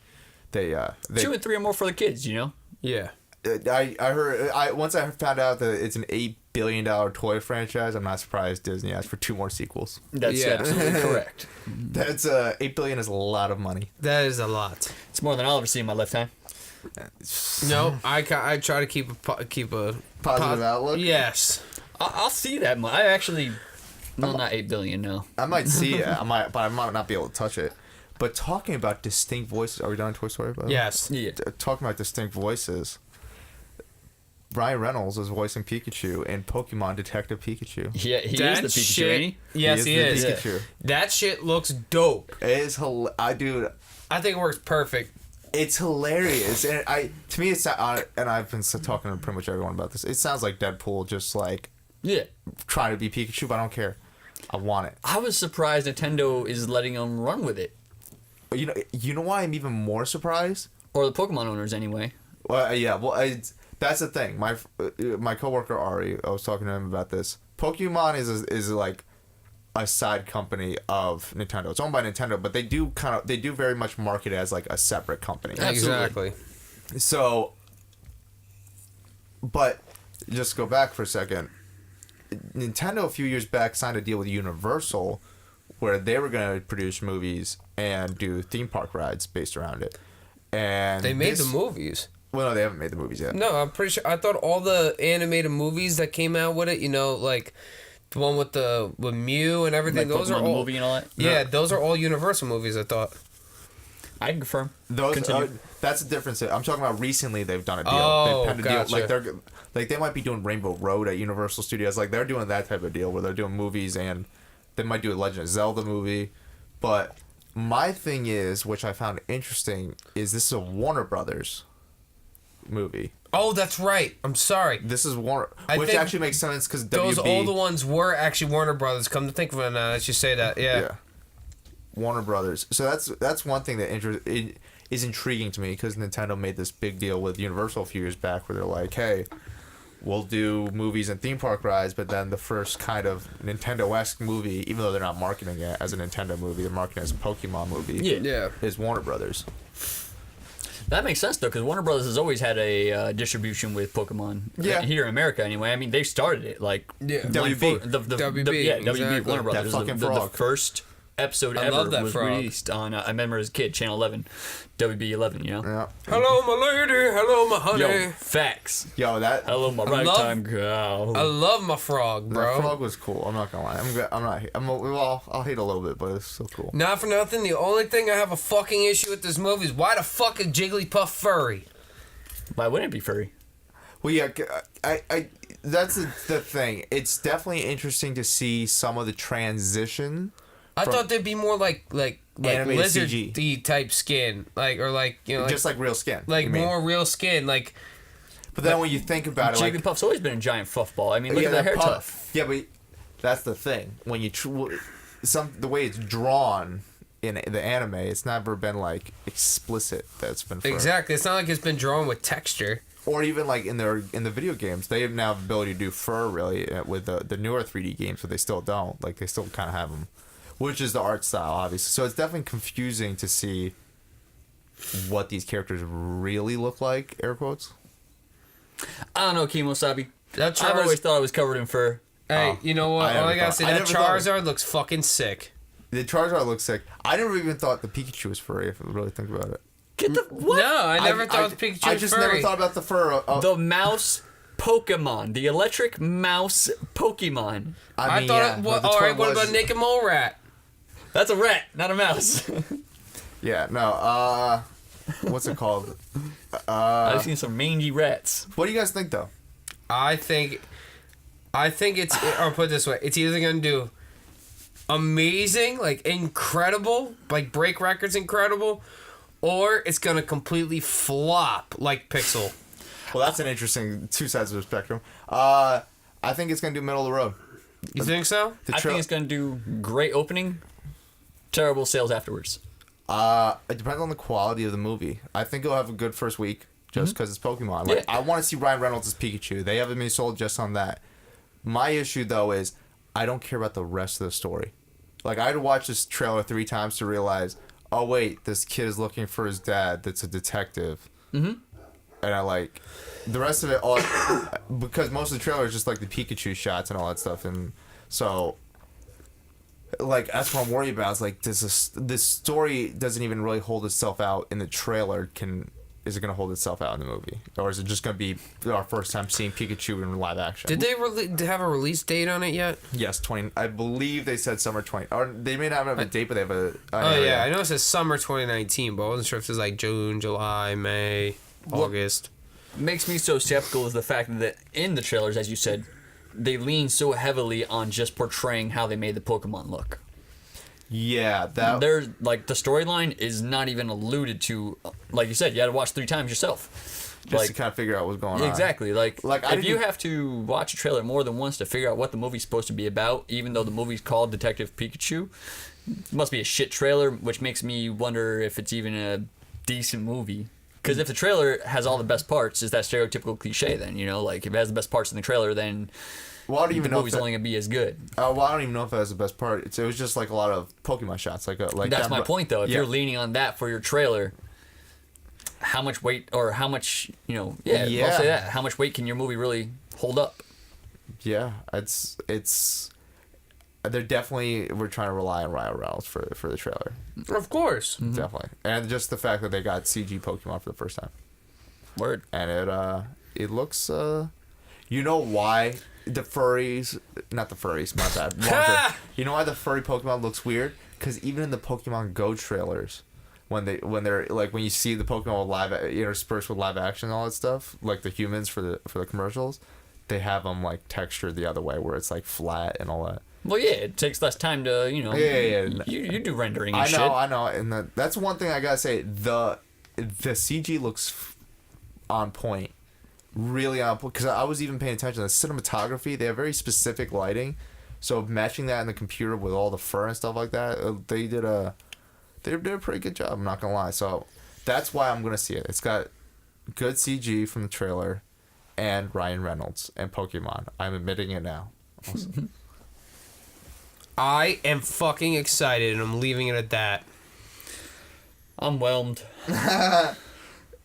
they 2 and 3 are more for the kids, Yeah. I heard once I found out that it's an $8 billion toy franchise, I'm not surprised Disney asked for 2 more sequels. That's absolutely correct. That's $8 billion is a lot of money. That is a lot. It's more than I'll ever see in my lifetime. No, I try to keep a positive outlook. Yes. I'll see that. I actually, not 8 billion. No. I might see it. But I might not be able to touch it. But talking about distinct voices, are we done with Toy Story? Yes. Yeah. Talking about distinct voices. Ryan Reynolds is voicing Pikachu in Pokemon Detective Pikachu. Yeah, he is the Pikachu, ain't he? Yes, he is. Pikachu. That shit looks dope. It is dude. I think it works perfect. It's hilarious, and to me, it's and I've been talking to pretty much everyone about this. It sounds like Deadpool, just like trying to be Pikachu, but I don't care. I want it. I was surprised Nintendo is letting them run with it. You know why I'm even more surprised? Or the Pokemon owners, anyway. Well, yeah. Well, that's the thing. My coworker Ari, I was talking to him about this. Pokemon is like a side company of Nintendo. It's owned by Nintendo, but they do very much market it as like a separate company. Exactly. So, but just go back for a second. Nintendo a few years back signed a deal with Universal where they were going to produce movies and do theme park rides based around it. And they made the movies. Well, no, they haven't made the movies yet. No, I'm pretty sure. I thought all the animated movies that came out with it, like the one with Mew and everything, like those Pokemon are all movie and all that. Yeah, those are all Universal movies. I thought. I can confirm. That's the difference. I'm talking about recently. They've done a deal. Oh, they've penned a gotcha. deal. Like they might be doing Rainbow Road at Universal Studios. Like they're doing that type of deal where they're doing movies and they might do a Legend of Zelda movie. But my thing is, which I found interesting, is this is a Warner Brothers movie. Oh, that's right. I'm sorry. This is Warner, which actually makes sense because those older ones were actually Warner Brothers. Come to think of it now, as you say that, yeah. Warner Brothers. So that's one thing that is intriguing to me because Nintendo made this big deal with Universal a few years back where they're like, hey, we'll do movies and theme park rides, but then the first kind of Nintendo-esque movie, even though they're not marketing it as a Nintendo movie, they're marketing it as a Pokemon movie. Yeah. Is Warner Brothers. That makes sense though, because Warner Brothers has always had a distribution with Pokemon. Yeah. Here in America, anyway. I mean, they started it WB. WB. WB Warner Brothers. That fucking frog. The first episode ever was released on. I remember as a kid, Channel 11, WB 11. Yeah. Hello, my lady. Hello, my honey. Yo, facts. Hello, my ragtime girl. I love my frog, bro. That frog was cool. I'm not gonna lie. I'll hate a little bit, but it's so cool. Not for nothing. The only thing I have a fucking issue with this movie is why the fuck is Jigglypuff furry? Why wouldn't it be furry? Well, yeah, I that's the thing. It's definitely interesting to see some of the transition. I thought they'd be more like lizard-y CG. type skin, just like real skin, more real skin, like. But then when you think about it, Jigglypuff's always been a giant fluffball. I mean, look at the hair tuft. Yeah, but that's the thing. When you the way it's drawn in the anime, it's never been like explicit. That's been fur. Exactly. It's not like it's been drawn with texture. Or even like in the video games, they have now the ability to do fur really with the newer 3D games, but they still don't. Like they still kind of have them. Which is the art style, obviously. So it's definitely confusing to see what these characters really look like, air quotes. I don't know, Kimosabi. I've always thought I was covered in fur. Hey, you know what? All I gotta say, that Charizard looks fucking sick. The Charizard looks sick. I never even thought the Pikachu was furry, if I really think about it. Get the... What? No, I never thought the Pikachu was furry. I just never thought about the fur. The mouse Pokemon. The electric mouse Pokemon. I mean, thought alright, what about Naked Mole Rat? That's a rat, not a mouse. Yeah, no, what's it called? I've seen some mangy rats. What do you guys think, though? I think it's, or put it this way, it's either gonna do amazing, like incredible, like break records incredible, or it's gonna completely flop like Pixel. Well, that's an interesting two sides of the spectrum. I think it's gonna do middle of the road. You think so? I think it's gonna do great opening, terrible sales afterwards. It depends on the quality of the movie. I think it'll have a good first week just because it's Pokemon. Like, I want to see Ryan Reynolds as Pikachu. They haven't been sold just on that. My issue, though, is I don't care about the rest of the story. Like, I had to watch this trailer 3 times to realize, oh, wait, this kid is looking for his dad that's a detective. Mm-hmm. And I like... The rest of it, all because most of the trailer is just, like, the Pikachu shots and all that stuff. And so... Like, that's what I'm worried about. It's like, this story doesn't even really hold itself out in the trailer. Is it going to hold itself out in the movie? Or is it just going to be our first time seeing Pikachu in live action? Did they have a release date on it yet? Yes, I believe they said summer 20. Or they may not have a date, but they have a... yeah, I know it says summer 2019, but I wasn't sure if it was like June, July, May, August. What makes me so skeptical is the fact that in the trailers, as you said, they lean so heavily on just portraying how they made the Pokemon look. Yeah, that there's like the storyline is not even alluded to. Like you said, you had to watch 3 times yourself. Just to kind of figure out what's going on. Exactly. Like if you have to watch a trailer more than once to figure out what the movie's supposed to be about, even though the movie's called Detective Pikachu, it must be a shit trailer, which makes me wonder if it's even a decent movie. Because if the trailer has all the best parts, is that stereotypical cliche then? You know, like if it has the best parts in the trailer, then the movie's only gonna be as good. Well, I don't even know if that was the best part. It was just like a lot of Pokemon shots. Like that's my point, though. If you're leaning on that for your trailer, how much weight or how much I'll say that. How much weight can your movie really hold up? Yeah, it's. They're definitely we're trying to rely on Ryan Reynolds for the trailer. Of course, definitely, and just the fact that they got CG Pokemon for the first time. Word. And it looks you know why the furries, not the furries, my bad. You know why the furry Pokemon looks weird? Because even in the Pokemon Go trailers, when they're like when you see the Pokemon with live interspersed with live action and all that stuff, like the humans for the commercials, they have them like textured the other way where it's like flat and all that. Well, yeah, it takes less time to You do rendering and shit. I know, and that's one thing I gotta say. The CG looks on point, really on point. Because I was even paying attention to the cinematography. They have very specific lighting, so matching that in the computer with all the fur and stuff like that, they did a pretty good job. I'm not gonna lie. So that's why I'm gonna see it. It's got good CG from the trailer, and Ryan Reynolds and Pokemon. I'm admitting it now. Awesome. I am fucking excited, and I'm leaving it at that. I'm whelmed.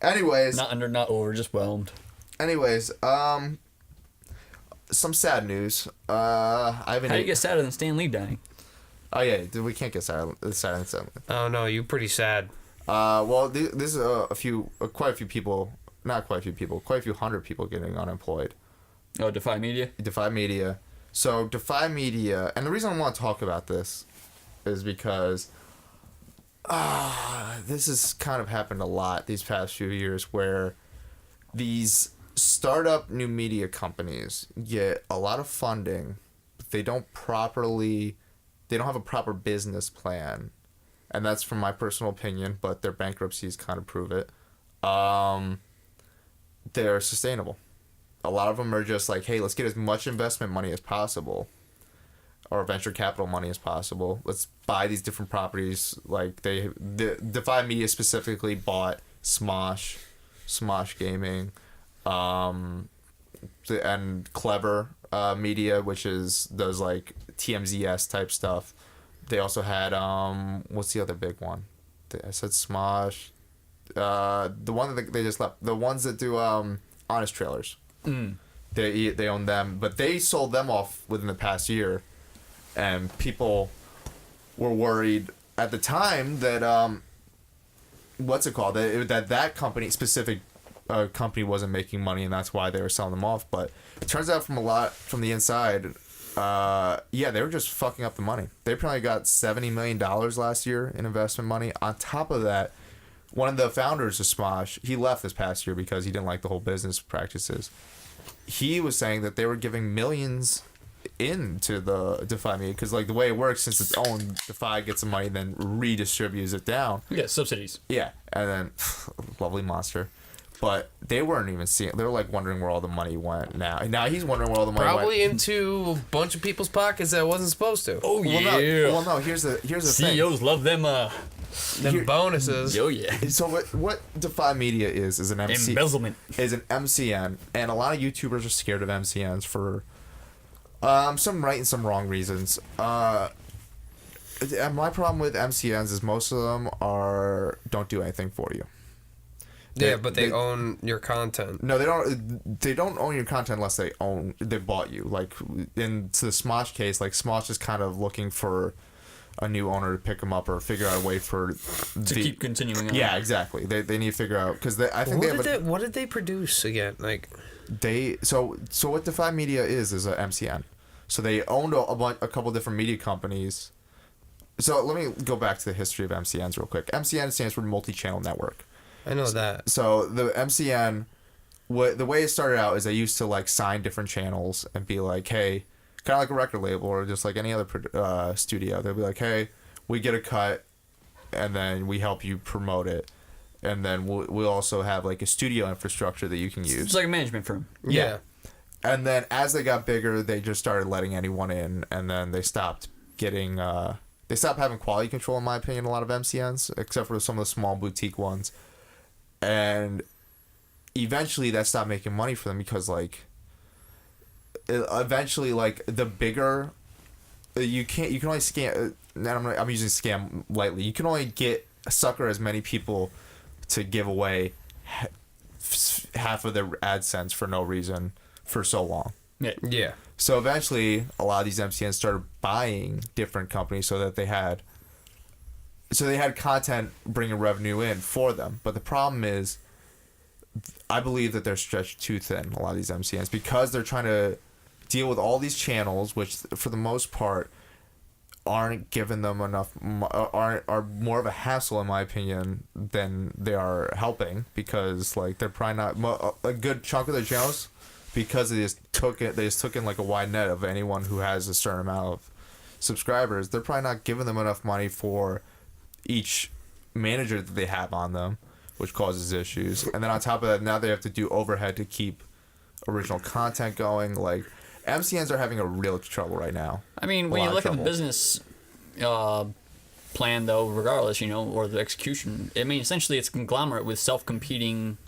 Anyways. Not over, just whelmed. Anyways, some sad news. How do you get sadder than Stan Lee dying? Oh yeah, we can't get sadder than Stan Lee. Oh no, you're pretty sad. Well, this is quite a few hundred people getting unemployed. Oh, Defy Media? Defy Media. So, Defy Media, and the reason I want to talk about this is because this has kind of happened a lot these past few years where these startup new media companies get a lot of funding, but they don't have a proper business plan. And that's from my personal opinion, but their bankruptcies kind of prove it. They're sustainable. A lot of them are just like, hey, let's get as much investment money as possible, or venture capital money as possible. Let's buy these different properties. Like the Defy Media specifically bought Smosh Gaming, and Clever Media, which does like TMZS type stuff. They also had what's the other big one? I said Smosh. The one that they just left. The ones that do Honest Trailers. They own them, but they sold them off within the past year, and people were worried at the time that what's it called, that company specific company wasn't making money, and that's why they were selling them off. But it turns out from the inside, they were just fucking up the money. They probably got $70 million last year in investment money. On top of that, one of the founders of Smosh, he left this past year because he didn't like the whole business practices. He was saying that they were giving millions into the Defy Media because, like, the way it works, since it's owned, Defy gets the money, then redistributes it down. Yeah, subsidies. Yeah, and then lovely monster. But they weren't even seeing. They were like wondering where all the money went. Now he's wondering where all the money went. Probably into a bunch of people's pockets that wasn't supposed to. Oh yeah. Well, no. Here's the CEOs thing. love them. Them bonuses. Oh yeah. So what Defy Media is an embezzlement. Is an MCN, and a lot of YouTubers are scared of MCNs for some right and some wrong reasons. And my problem with MCNs is most of them don't do anything for you. But they own your content. No, they don't. They don't own your content unless they bought you. Like in the Smosh case, like Smosh is kind of looking for a new owner to pick them up or figure out a way to keep continuing on. Yeah, exactly. They need to figure out because I think what did they produce again? Like so what Defy Media is a MCN. So they owned a couple different media companies. So let me go back to the history of MCNs real quick. MCN stands for multi-channel network. I know that. So the MCN, the way it started out is they used to like sign different channels and be like, hey, kind of like a record label or just like any other studio. They'll be like, hey, we get a cut, and then we help you promote it, and then we'll also have like a studio infrastructure that you can use. It's like a management firm. Yeah. And then as they got bigger, they just started letting anyone in, and then they stopped getting they stopped having quality control, in my opinion, a lot of MCNs, except for some of the small boutique ones. And eventually that stopped making money for them because like eventually like the bigger you can only scam, and I'm using scam lightly, you can only get sucker as many people to give away half of their AdSense for no reason for so long. Yeah. So eventually a lot of these MCNs started buying different companies so they had content bringing revenue in for them. But the problem is, I believe that they're stretched too thin, a lot of these MCNs, because they're trying to deal with all these channels, which for the most part aren't giving them enough, are more of a hassle, in my opinion, than they are helping, because like they're probably not a good chunk of their channels, because they just took in like a wide net of anyone who has a certain amount of subscribers. They're probably not giving them enough money for each manager that they have on them, which causes issues. And then on top of that, now they have to do overhead to keep original content going. Like, MCNs are having a real trouble right now. I mean, when you look at the business plan, though, regardless, or the execution, I mean, essentially it's a conglomerate with self-competing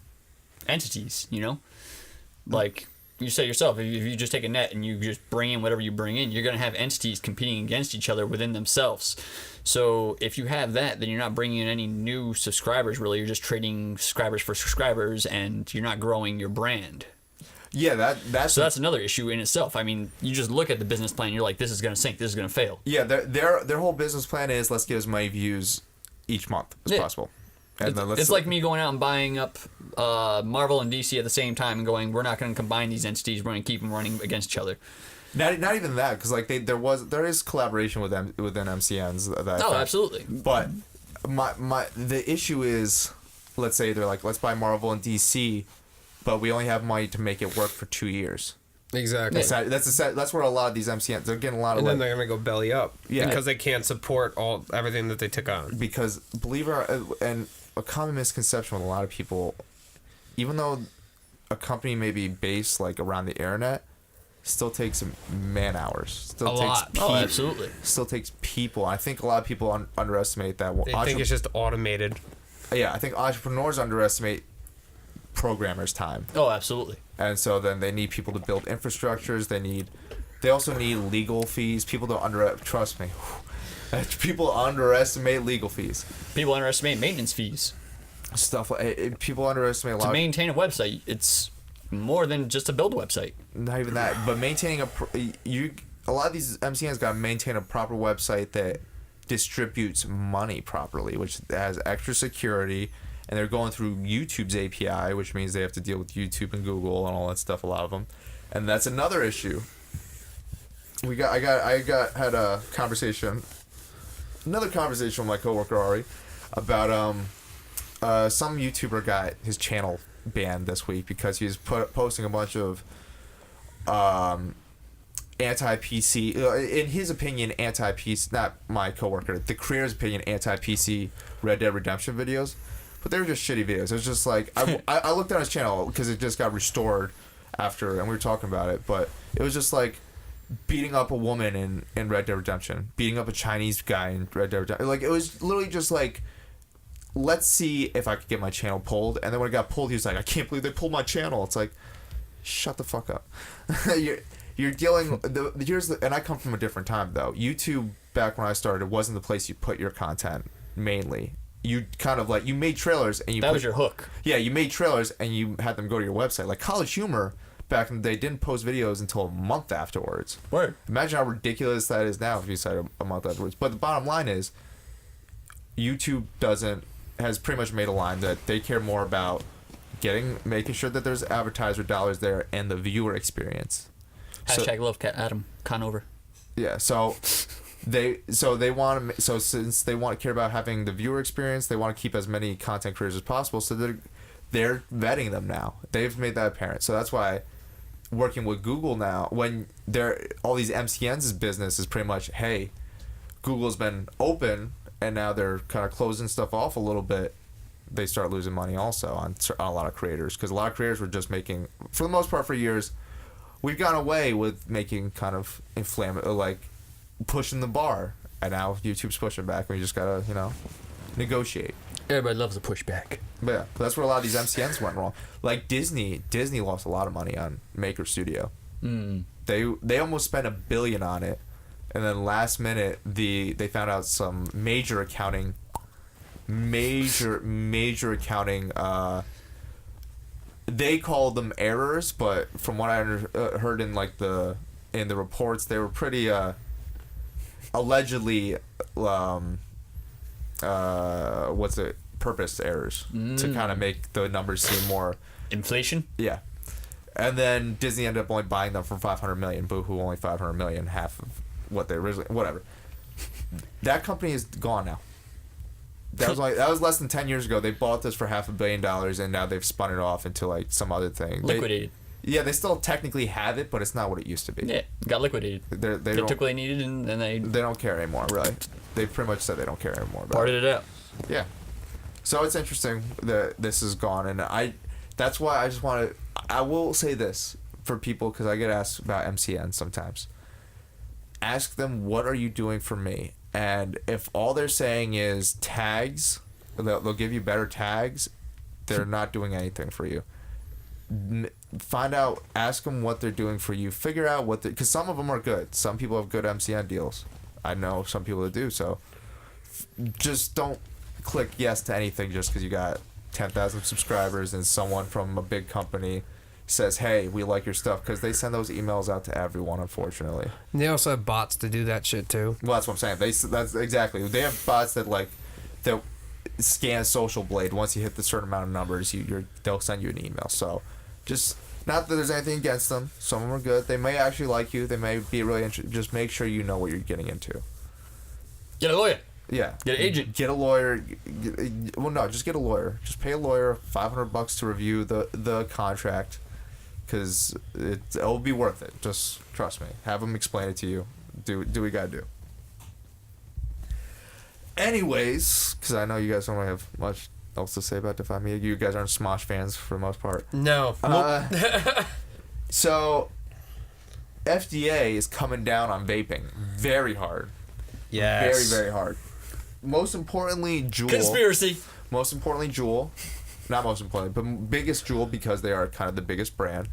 entities, Like, you say yourself, if you just take a net and you just bring in whatever you bring in, you're going to have entities competing against each other within themselves. So if you have that, then you're not bringing in any new subscribers, really. You're just trading subscribers for subscribers, and you're not growing your brand. Yeah, that's another issue in itself. I mean, you just look at the business plan, you're like, this is going to sink, this is going to fail. Yeah, their whole business plan is, let's get as many views each month as possible. And it's like me going out and buying up Marvel and DC at the same time and going, we're not going to combine these entities, we're going to keep them running against each other. Not even that, because like there is collaboration within MCNs. Absolutely. But the issue is, let's say they're like, let's buy Marvel and DC, but we only have money to make it work for 2 years. Exactly. That's where a lot of these MCNs, they're getting a lot of. And then they're gonna go belly up. Yeah. Because they can't support everything that they took on. Because believe it or not, and a common misconception with a lot of people, even though a company may be based like around the internet, still takes man hours. A lot. Oh, absolutely. Still takes people. I think a lot of people underestimate that. They think it's just automated. Yeah, I think entrepreneurs underestimate programmers' time. Oh, absolutely. And so then they need people to build infrastructures. They also need legal fees. People don't trust me. People underestimate legal fees. People underestimate maintenance fees. Stuff like people underestimate a lot. To maintain a website, it's more than just to build a website. Not even that, but maintaining a lot of these MCNs got to maintain a proper website that distributes money properly, which has extra security, and they're going through YouTube's API, which means they have to deal with YouTube and Google and all that stuff. A lot of them, and that's another issue. I had a conversation. Another conversation with my coworker Ari about some YouTuber got his channel banned this week because he was posting a bunch of anti-PC, in his opinion, anti-PC, not my coworker, the creator's opinion, anti-PC Red Dead Redemption videos, but they were just shitty videos. It was just like I looked at his channel because it just got restored after, and we were talking about it, but it was just like beating up a woman in Red Dead Redemption, beating up a Chinese guy in Red Dead Redemption. Like, it was literally just like, let's see if I could get my channel pulled. And then when it got pulled, he was like, I can't believe they pulled my channel. It's like, shut the fuck up. You're dealing and I come from a different time though. YouTube, back when I started, wasn't the place you put your content mainly. You kind of like, you made trailers and that was your hook. Yeah, you made trailers and you had them go to your website. Like College Humor back in the day didn't post videos until a month afterwards. Word. Imagine how ridiculous that is now if you said a month afterwards. But the bottom line is, YouTube has pretty much made a line that they care more about making sure that there's advertiser dollars there and the viewer experience. Hashtag love Adam Conover. Yeah, so since they want to care about having the viewer experience, they want to keep as many content creators as possible. So they're vetting them now. They've made that apparent. So that's why working with Google now, when all these MCNs' business is pretty much, hey, Google's been open and now they're kind of closing stuff off a little bit, they start losing money also on a lot of creators, because a lot of creators were just making, for the most part for years, we've gone away with making kind of like pushing the bar, and now YouTube's pushing back. We just gotta, negotiate. Everybody loves a pushback. But yeah, that's where a lot of these MCNs went wrong. Like Disney lost a lot of money on Maker Studio. They almost spent $1 billion on it, and then last minute they found out some major accounting. They called them errors, but from what I heard in the reports, they were pretty allegedly purpose errors to kind of make the numbers seem more inflation. Yeah, and then Disney ended up only buying them for $500 million. Boohoo, only $500 million, half of what they originally. Whatever. That company is gone now. That was less than 10 years ago. They bought this for $500 million, and now they've spun it off into like some other thing. Liquidated. They still technically have it, but it's not what it used to be. Yeah, got liquidated. They took what they needed, and then they don't care anymore. Really, they pretty much said they don't care anymore. Parted it out. Yeah. So it's interesting that this is gone, and that's why I just want to. I will say this for people, because I get asked about MCN sometimes. Ask them, what are you doing for me? And if all they're saying is tags, they'll give you better tags, they're not doing anything for you. Find out, ask them what they're doing for you. Figure out because some of them are good. Some people have good MCN deals. I know some people that do. So just don't click yes to anything just because you got 10,000 subscribers and someone from a big company says, hey, we like your stuff, because they send those emails out to everyone, unfortunately. They also have bots to do that shit too. Well, that's what I'm saying. That's exactly. They have bots that scan Social Blade. Once you hit the certain amount of numbers, they'll send you an email. So just, not that there's anything against them. Some of them are good. They may actually like you. They may be really interested. Just make sure you know what you're getting into. Get a lawyer. Yeah. Get an agent. Get a lawyer. Well, no, just get a lawyer. Just pay a lawyer $500 to review the contract, because it'll be worth it. Just trust me. Have them explain it to you. Do what you gotta do. Anyways, because I know you guys don't really have much else to say about Defy Me. You guys aren't Smosh fans for the most part. No. So, FDA is coming down on vaping very hard. Yes. Very, very hard. Most importantly, Juul. Conspiracy. Most importantly, Juul. Not most importantly, but biggest Juul, because they are kind of the biggest brand.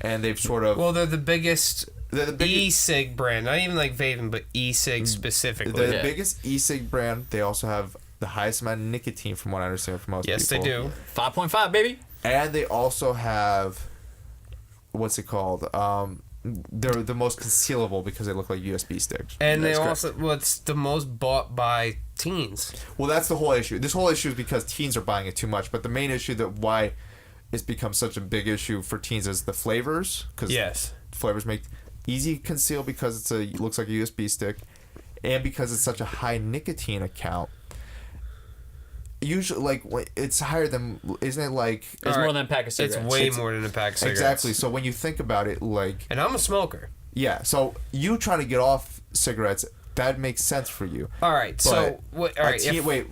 And they've sort of... Well, they're the biggest e-cig brand. Not even like vaping, but e-cig specifically. They're the biggest e-cig brand. They also have the highest amount of nicotine, from what I understand, from most people. Yes, they do. 5.5, baby. And they also have... What's it called? They're the most concealable because they look like USB sticks. And they also... Well, it's the most bought by teens. Well, that's the whole issue. This whole issue is because teens are buying it too much. But the main issue why it's become such a big issue for teens is the flavors. Because flavors make easy conceal because it looks like a USB stick, and because it's such a high nicotine account. Usually, it's higher than, isn't it like... It's more than a pack of cigarettes. It's way more than a pack of cigarettes. Exactly. So when you think about it, And I'm a smoker. Yeah, so you trying to get off cigarettes, that makes sense for you. All right, so... Wait,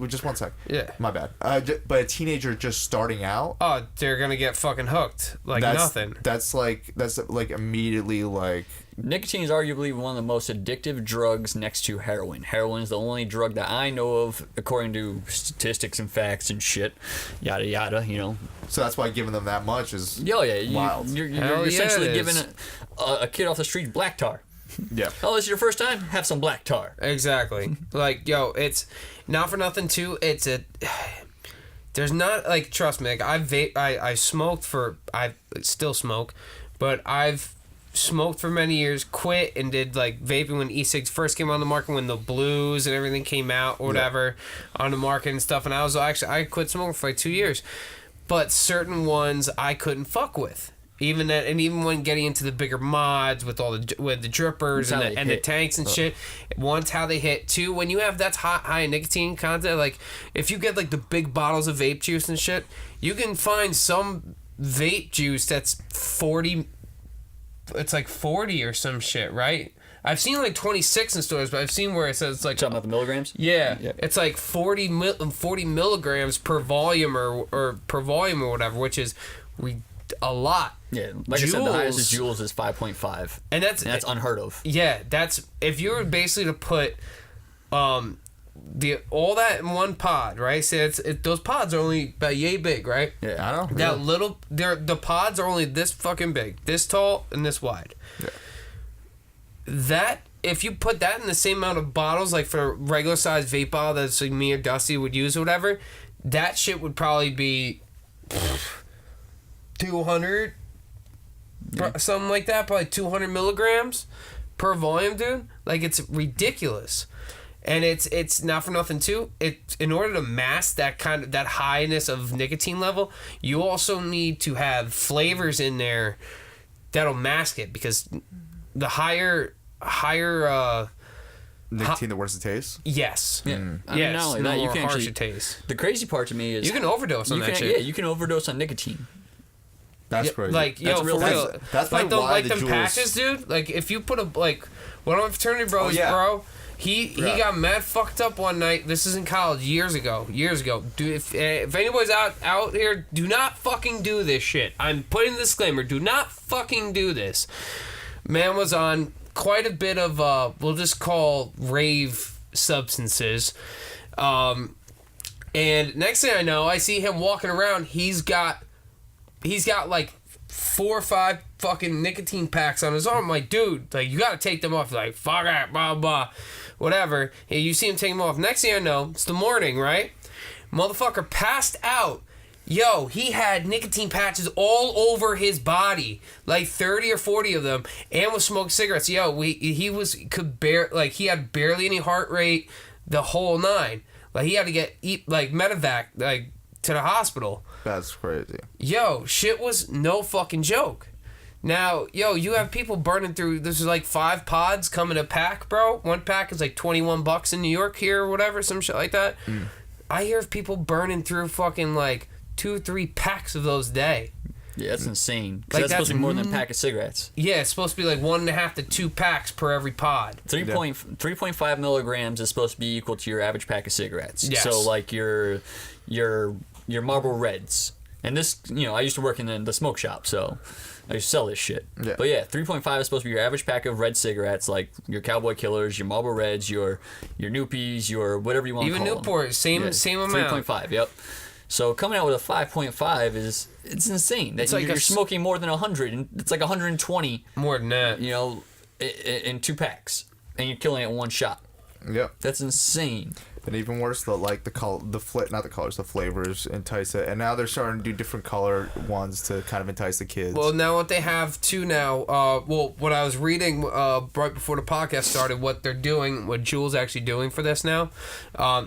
just one sec. Yeah. My bad. But a teenager just starting out... Oh, they're going to get fucking hooked. Nothing. That's immediately Nicotine is arguably one of the most addictive drugs next to heroin. Heroin is the only drug that I know of, according to statistics and facts and shit, yada yada, So that's why giving them that much is wild. You're essentially giving a kid off the street black tar. Yeah. Oh, this is your first time? Have some black tar. Exactly. It's not for nothing too. There's not, trust me, I smoked I still smoke, but I've smoked for many years, quit, and did vaping when e-cigs first came on the market, when the blues and everything came out or whatever on the market and stuff. And I quit smoking for 2 years, but certain ones I couldn't fuck with. Even when getting into the bigger mods with with the drippers and the tanks and shit, one's how they hit. Two, when you have that high nicotine content, if you get the big bottles of vape juice and shit, you can find some vape juice that's 40. It's 40 or some shit, right? I've seen like 26 in stores, but I've seen where it says it's like... Talking about the milligrams? Yeah. It's like 40 milligrams per volume or per volume or whatever, which is a lot. Yeah, like Juuls, I said, the highest is Juuls is 5.5. And that's unheard of. Yeah, that's... If you were basically to put... all that in one pod, right? So those pods are only about yay big, right? Yeah, I know. That little, the pods are only this fucking big, this tall and this wide. Yeah. That, if you put that in the same amount of bottles, like for a regular size vape bottle that like me or Dusty would use or whatever, that shit would probably be 200, something like that, probably 200 milligrams per volume, dude. Like, it's ridiculous. And it's not for nothing too. In order to mask that highness of nicotine level, you also need to have flavors in there that'll mask it, because the higher nicotine, the worse it tastes. Yes. Yeah. I mean, not only that, you can actually taste. The crazy part to me is you can overdose on that shit. Yeah, you can overdose on nicotine. That's crazy. Like, that's for real. That's like the them Juuls. patches, dude. Like, if you put one of my fraternity bros, bro. He got mad fucked up one night. This is in college, years ago. Dude, if anybody's out here, do not fucking do this shit. I'm putting a disclaimer. Do not fucking do this. Man was on quite a bit of we'll just call rave substances. And next thing I know, I see him walking around. He's got like 4 or 5 fucking nicotine packs on his arm. I'm like, dude, like, you gotta take them off. Like, fuck it, blah blah, whatever. And you see him take them off. Next thing I know, it's the morning, right? Motherfucker passed out. Yo, he had nicotine patches all over his body, like 30 or 40 of them, and was smoking cigarettes. Yo, he had barely any heart rate, the whole nine. Like, he had to eat medevac, like, to the hospital. That's crazy. Yo, shit was no fucking joke. Now, yo, you have people burning through, this is like 5 pods coming a pack, bro. One pack is like $21 in New York here or whatever, some shit like that. I hear of people burning through fucking like 2 or 3 packs of those a day. Yeah, that's insane. Like, that's supposed to be more than a pack of cigarettes. Yeah, it's supposed to be like 1.5 to 2 packs per every pod. 3.5 milligrams is supposed to be equal to your average pack of cigarettes. Yes. So like your Marlboro Reds. And this, I used to work in the smoke shop, so I used to sell this shit. Yeah. But yeah, 3.5 is supposed to be your average pack of red cigarettes, like your Cowboy Killers, your Marlboro Reds, your Noopies, your whatever you want to call them. Even Newport, same amount. 3.5, yep. So coming out with a 5.5 it's insane. That you're smoking more than 100, and it's like 120. More than that. In 2 packs, and you're killing it in one shot. Yep. That's insane. And even worse, the flavors entice it. And now they're starting to do different color ones to kind of entice the kids. Well, now what they have too now, what I was reading right before the podcast started, what they're doing, what Juul's actually doing for this now.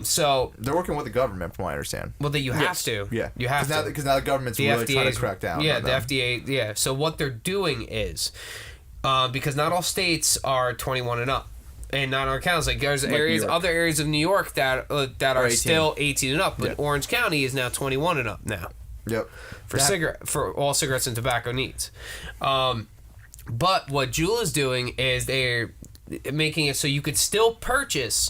So they're working with the government, from what I understand. Well, you have to. Yeah. You have to. Because now the government's really trying to crack down. Yeah, the FDA. Yeah. So what they're doing is, because not all states are 21 and up. And not our counties, like there's other areas of New York that are 18. Still 18 and up, but Orange County is now 21 and up now. Yep. For all cigarettes and tobacco needs. But what Juul is doing is they're making it so you could still purchase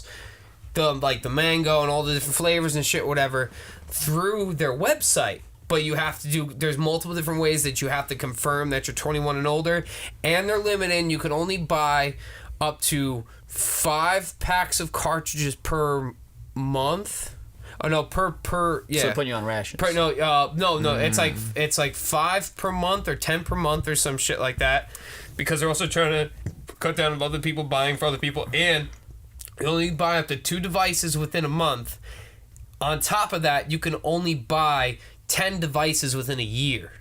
the mango and all the different flavors and shit, whatever, through their website. But you have to there's multiple different ways that you have to confirm that you're 21 and older, and they're limited. You can only buy up to 5 packs of cartridges per month. Oh no, per yeah. So putting you on rations. No. It's like 5 per month or 10 per month or some shit like that, because they're also trying to cut down on other people buying for other people, and you only buy up to 2 devices within a month. On top of that, you can only buy 10 devices within a year.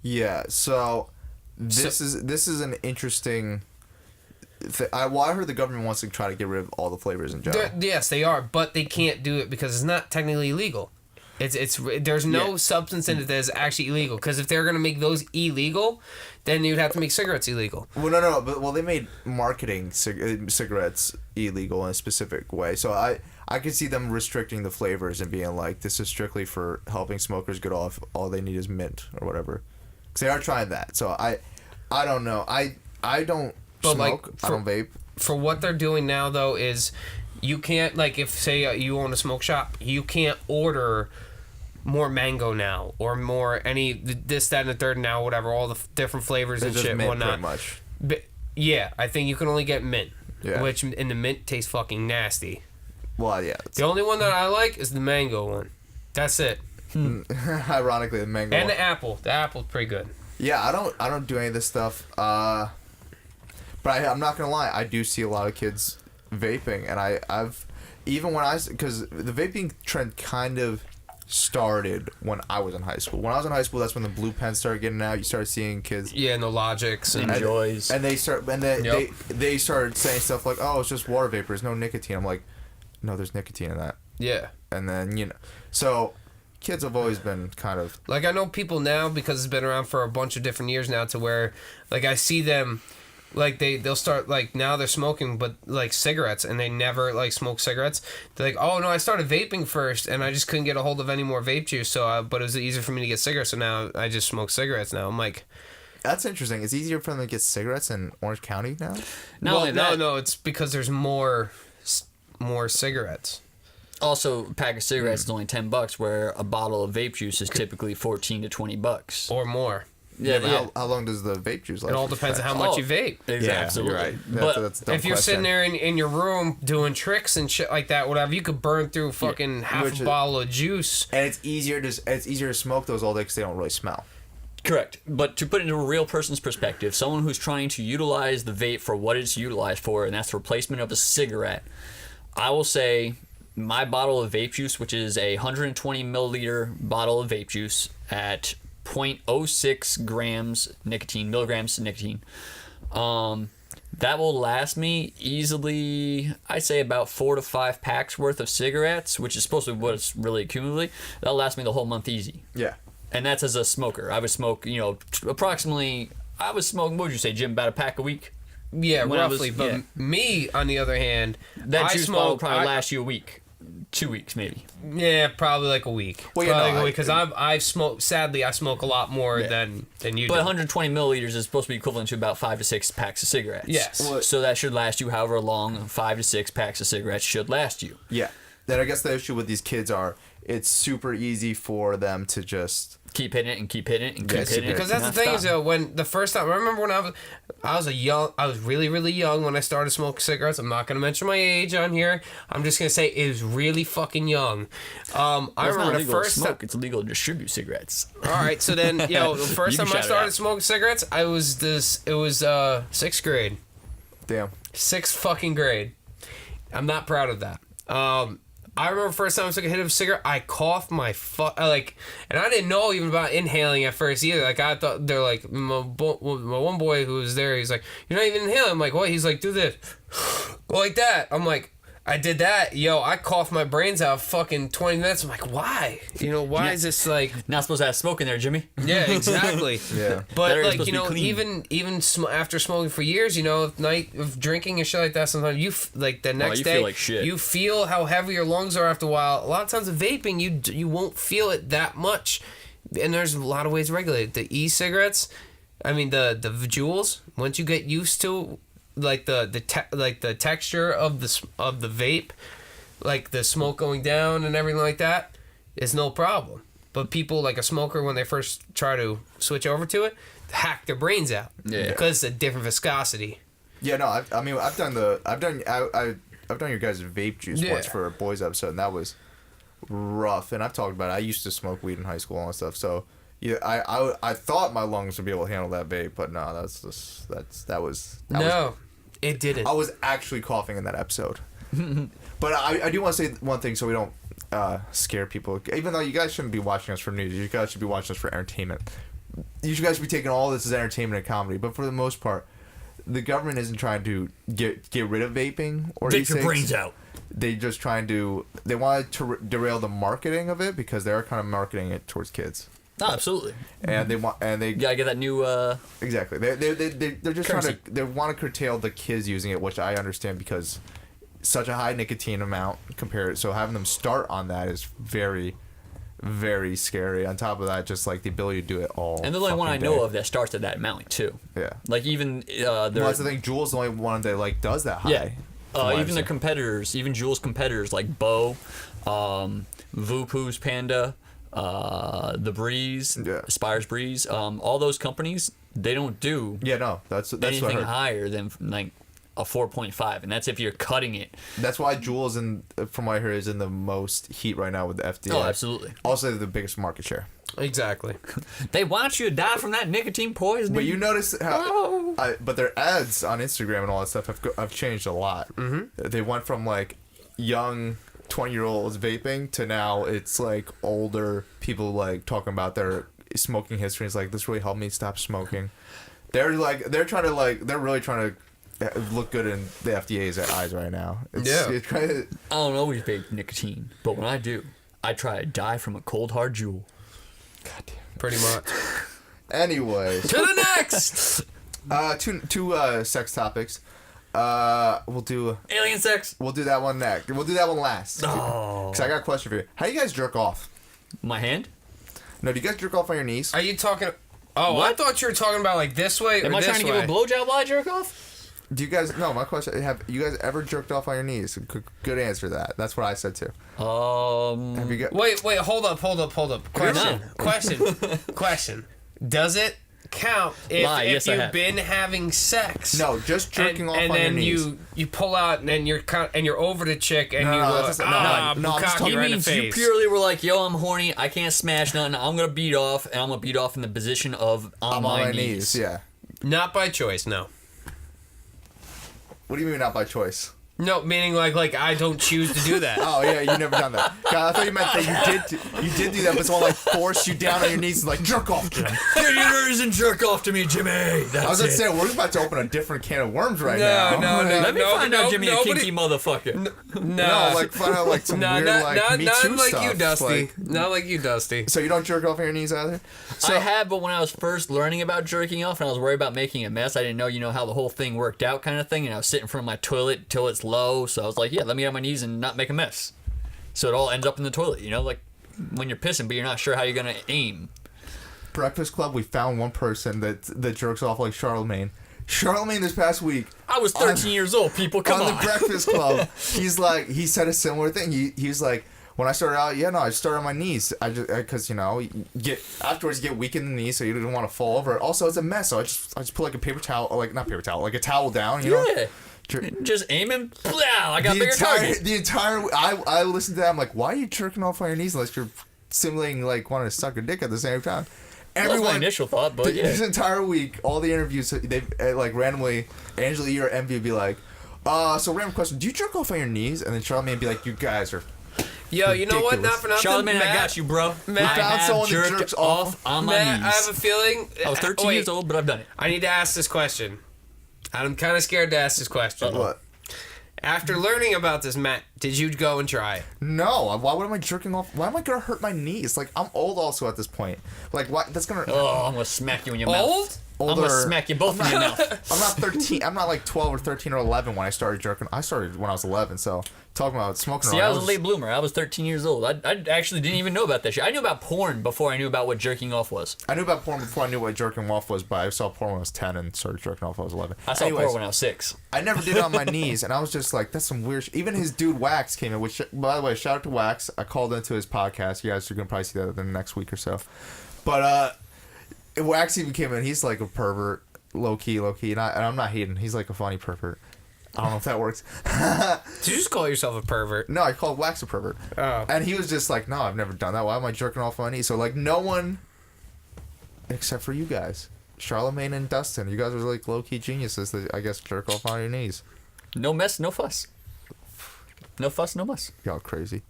Yeah. So this is an interesting. I heard the government wants to try to get rid of all the flavors in general. Yes, they are, but they can't do it because it's not technically illegal. There's no substance in it that is actually illegal. Because if they're gonna make those illegal, then you'd have to make cigarettes illegal. Well, no, but they made marketing cigarettes illegal in a specific way. So I could see them restricting the flavors and being like, this is strictly for helping smokers get off. All they need is mint or whatever. Because they are trying that. So I don't know. I don't But smoke. I don't vape. For what they're doing now, though, is you can't, like, if, say, you own a smoke shop, you can't order more mango now, or more any this, that, and the third now, whatever, all the different flavors and shit and whatnot. Much. But, yeah, I think you can only get mint, yeah. Which, and the mint tastes fucking nasty. Well, yeah. The only one that I like is the mango one. That's it. Ironically, the mango and one. the apple. The apple's pretty good. Yeah, I don't do any of this stuff. But I'm not gonna lie, I do see a lot of kids vaping, and I've even when because the vaping trend kind of started when I was in high school. When I was in high school, that's when the blue pens started getting out. You started seeing kids. Yeah, and the Logics and Joys. And they they started saying stuff like, "Oh, it's just water vapor. There's no nicotine." I'm like, "No, there's nicotine in that." Yeah. And then so kids have always been kind of like, I know people now, because it's been around for a bunch of different years now, to where, like, I see them, like, they'll start, like, now they're smoking, but, like, cigarettes, and they never, like, smoke cigarettes. They're like, oh, no, I started vaping first, and I just couldn't get a hold of any more vape juice, so but it was easier for me to get cigarettes, so now I just smoke cigarettes now. I'm like... That's interesting. It's easier for them to get cigarettes in Orange County now? No, it's because there's more cigarettes. Also, a pack of cigarettes is only $10, where a bottle of vape juice is typically $14 to $20 or more. Yeah. How long does the vape juice last? It all depends on how much you vape. Exactly. Yeah, absolutely. You're right. But if you're sitting there in your room doing tricks and shit like that, whatever, you could burn through fucking half a bottle of juice. And it's easier to smoke those all day because they don't really smell. Correct. But to put it into a real person's perspective, someone who's trying to utilize the vape for what it's utilized for, and that's the replacement of a cigarette, I will say my bottle of vape juice, which is a 120 milliliter bottle of vape juice at 0.06 milligrams nicotine, that will last me easily, I say, about 4 to 5 packs worth of cigarettes, which is supposed to be what it's really cumulatively. That'll last me the whole month easy. Yeah. And that's as a smoker. I would smoke, approximately, what would you say, Jim, about a pack a week? Yeah, roughly. Me, on the other hand, that juice bottle will probably last you a week. 2 weeks, maybe. Yeah, probably like a week. Well, because I've smoked. Sadly, I smoke a lot more than you do. But 120 milliliters is supposed to be equivalent to about 5 to 6 packs of cigarettes. Yes. So that should last you however long 5 to 6 packs of cigarettes should last you. Yeah. Then I guess the issue with these kids it's super easy for them to just keep hitting it and keep hitting it and keep hitting it. Because that's the thing is, when the first time, I remember when I was really, really young when I started smoking cigarettes. I'm not going to mention my age on here. I'm just going to say it was really fucking young. I remember the first time. It's illegal to distribute cigarettes. All right, so then, the first time I started smoking cigarettes, it was 6th grade. Damn. 6th fucking grade. I'm not proud of that. I remember first time I took a hit of a cigarette, I coughed my and I didn't know even about inhaling at first either. Like, I thought, they're like, my one boy who was there, he's like, you're not even inhaling. I'm like, what? He's like, do this. Go like that. I'm like, I did that. I coughed my brains out fucking 20 minutes. I'm like, why? Why is this like... Not supposed to have smoke in there, Jimmy. Yeah, exactly. Yeah. But, like, even after smoking for years, night of drinking and shit like that, sometimes the next day, feel like shit. You feel how heavy your lungs are after a while. A lot of times with vaping, you won't feel it that much. And there's a lot of ways to regulate it. The e-cigarettes, the Juuls, once you get used to... the texture of the vape, like the smoke going down and everything like that, is no problem. But people, like a smoker, when they first try to switch over to it, hack their brains out because it's a different viscosity. Yeah, no, I've done your guys' vape juice once for a boys episode, and that was rough. And I've talked about it. I used to smoke weed in high school and stuff, so. Yeah, I thought my lungs would be able to handle that vape, but no, it didn't. I was actually coughing in that episode. But I do want to say one thing so we don't scare people. Even though you guys shouldn't be watching us for news, you guys should be watching us for entertainment. You guys should be taking all this as entertainment and comedy. But for the most part, the government isn't trying to get rid of vaping or take your brains out. They just they want to derail the marketing of it because they are kind of marketing it towards kids. Oh, absolutely. And they gotta get that new exactly. They're just currency. They want to curtail the kids using it, which I understand because such a high nicotine amount compared. So having them start on that is very, very scary. On top of that, just like the ability to do it all. And the only one I know of that starts at that amount too. Yeah. Like even that's the thing. Juul's the only one that like does that high. Yeah. Even the competitors, even Juul's competitors like Bo, Vupu's Panda, the Breeze, Spire's Breeze, all those companies, they don't do that's anything higher than like a 4.5, and that's if you're cutting it. That's why Juul's from what I heard, is in the most heat right now with the FDA. Oh, absolutely. Also, the biggest market share. Exactly. They want you to die from that nicotine poisoning. But you notice how, but their ads on Instagram and all that stuff have changed a lot. Mm-hmm. They went from like young 20-year-olds vaping to now it's like older people like talking about their smoking history. It's like, this really helped me stop smoking. They're really trying to look good in the FDA's eyes right now. I don't always vape nicotine, but when I do, I try to die from a cold hard Juul. God damn. Pretty much. Anyways. To the next! Two sex topics. We'll do... Alien sex. We'll do that one next. We'll do that one last. Oh. Because I got a question for you. How do you guys jerk off? My hand? No, do you guys jerk off on your knees? Are you talking... Oh, what? I thought you were talking about like this way Am I trying to give a blowjob while I jerk off? Do you guys... No, my question... Have you guys ever jerked off on your knees? Good answer to that. That's what I said too. Have you got... Wait, hold up. Question. Does it count if you've been having sex? No, just jerking off on your knees. And then you pull out and you're over the chick and He means you purely were like, yo, I'm horny, I can't smash nothing, I'm gonna beat off, and I'm gonna beat off in the position of on my knees. Yeah. Not by choice, no. What do you mean not by choice? No, meaning like I don't choose to do that. Oh yeah, you never done that. God, I thought you meant that you did do that, but someone like forced you down on your knees and like jerk off, Jim. Get your ears and jerk off to me, Jimmy. That's I was gonna say we're about to open a different can of worms right now. No. Let me find out Jimmy a kinky motherfucker. No, like find out like some weird like Me Too like stuff. You, Dusty. Like, not like you, Dusty. So you don't jerk off on your knees either? I have, but when I was first learning about jerking off and I was worried about making a mess, I didn't know, how the whole thing worked out kind of thing, and I was sitting in front of my toilet till it's low, so I was like, yeah, let me get on my knees and not make a mess. So it all ends up in the toilet, like when you're pissing, but you're not sure how you're going to aim. Breakfast Club, we found one person that jerks off like Charlemagne. Charlemagne this past week. I was 13 years old, people, come on. On the Breakfast Club, he said a similar thing. He was like, when I started out, I started on my knees. I just, because, afterwards you get weak in the knees, so you don't want to fall over. Also, it's a mess, so I just put like a paper towel, like a towel down, you know? Just aiming, I got a bigger target. I listened to that, I'm like, why are you jerking off on your knees unless you're simulating like wanting to suck a dick at the same time? Everyone, my initial thought, but this entire week, all the interviews, they like randomly, Angela E or Envy would be like, so random question, do you jerk off on your knees? And then Charlemagne would be like, you guys are Yo, you know what? Not for nothing. Charlemagne, I got you, bro. Matt, I have jerked off on my knees. I have a feeling. I was 13 years old, but I've done it. I need to ask this question. I'm kind of scared to ask this question. What? After learning about this, Matt, did you go and try? No. Why am I jerking off? Why am I gonna hurt my knees? Like, I'm old also at this point. Like, what? That's gonna. Oh, I'm gonna smack you in your mouth. Old? I'm gonna smack you both in your mouth. I'm not 13. I'm not like 12 or 13 or 11 when I started jerking. I started when I was 11. So talking about smoking. See, I was a late bloomer. I was 13 years old. I actually didn't even know about that shit. I knew about porn before I knew about what jerking off was. I knew about porn before I knew what jerking off was, but I saw porn when I was 10 and started jerking off when I was 11. I saw porn when I was 6. I never did it on my knees, and I was just like, that's some weird shit. Even his dude Wax came in, which, by the way, shout out to Wax. I called into his podcast. You guys are going to probably see that in the next week or so. But Wax even came in. He's like a pervert. Low key, and I'm not hating. He's like a funny pervert. I don't know if that works. Did you just call yourself a pervert? No, I called Wax a pervert. Oh. And he was just like, no, I've never done that. Why am I jerking off on my knees? So, like, no one, except for you guys, Charlemagne and Dustin, you guys are like low-key geniuses that I guess jerk off on your knees. No mess, no fuss. No fuss, no muss. Y'all crazy.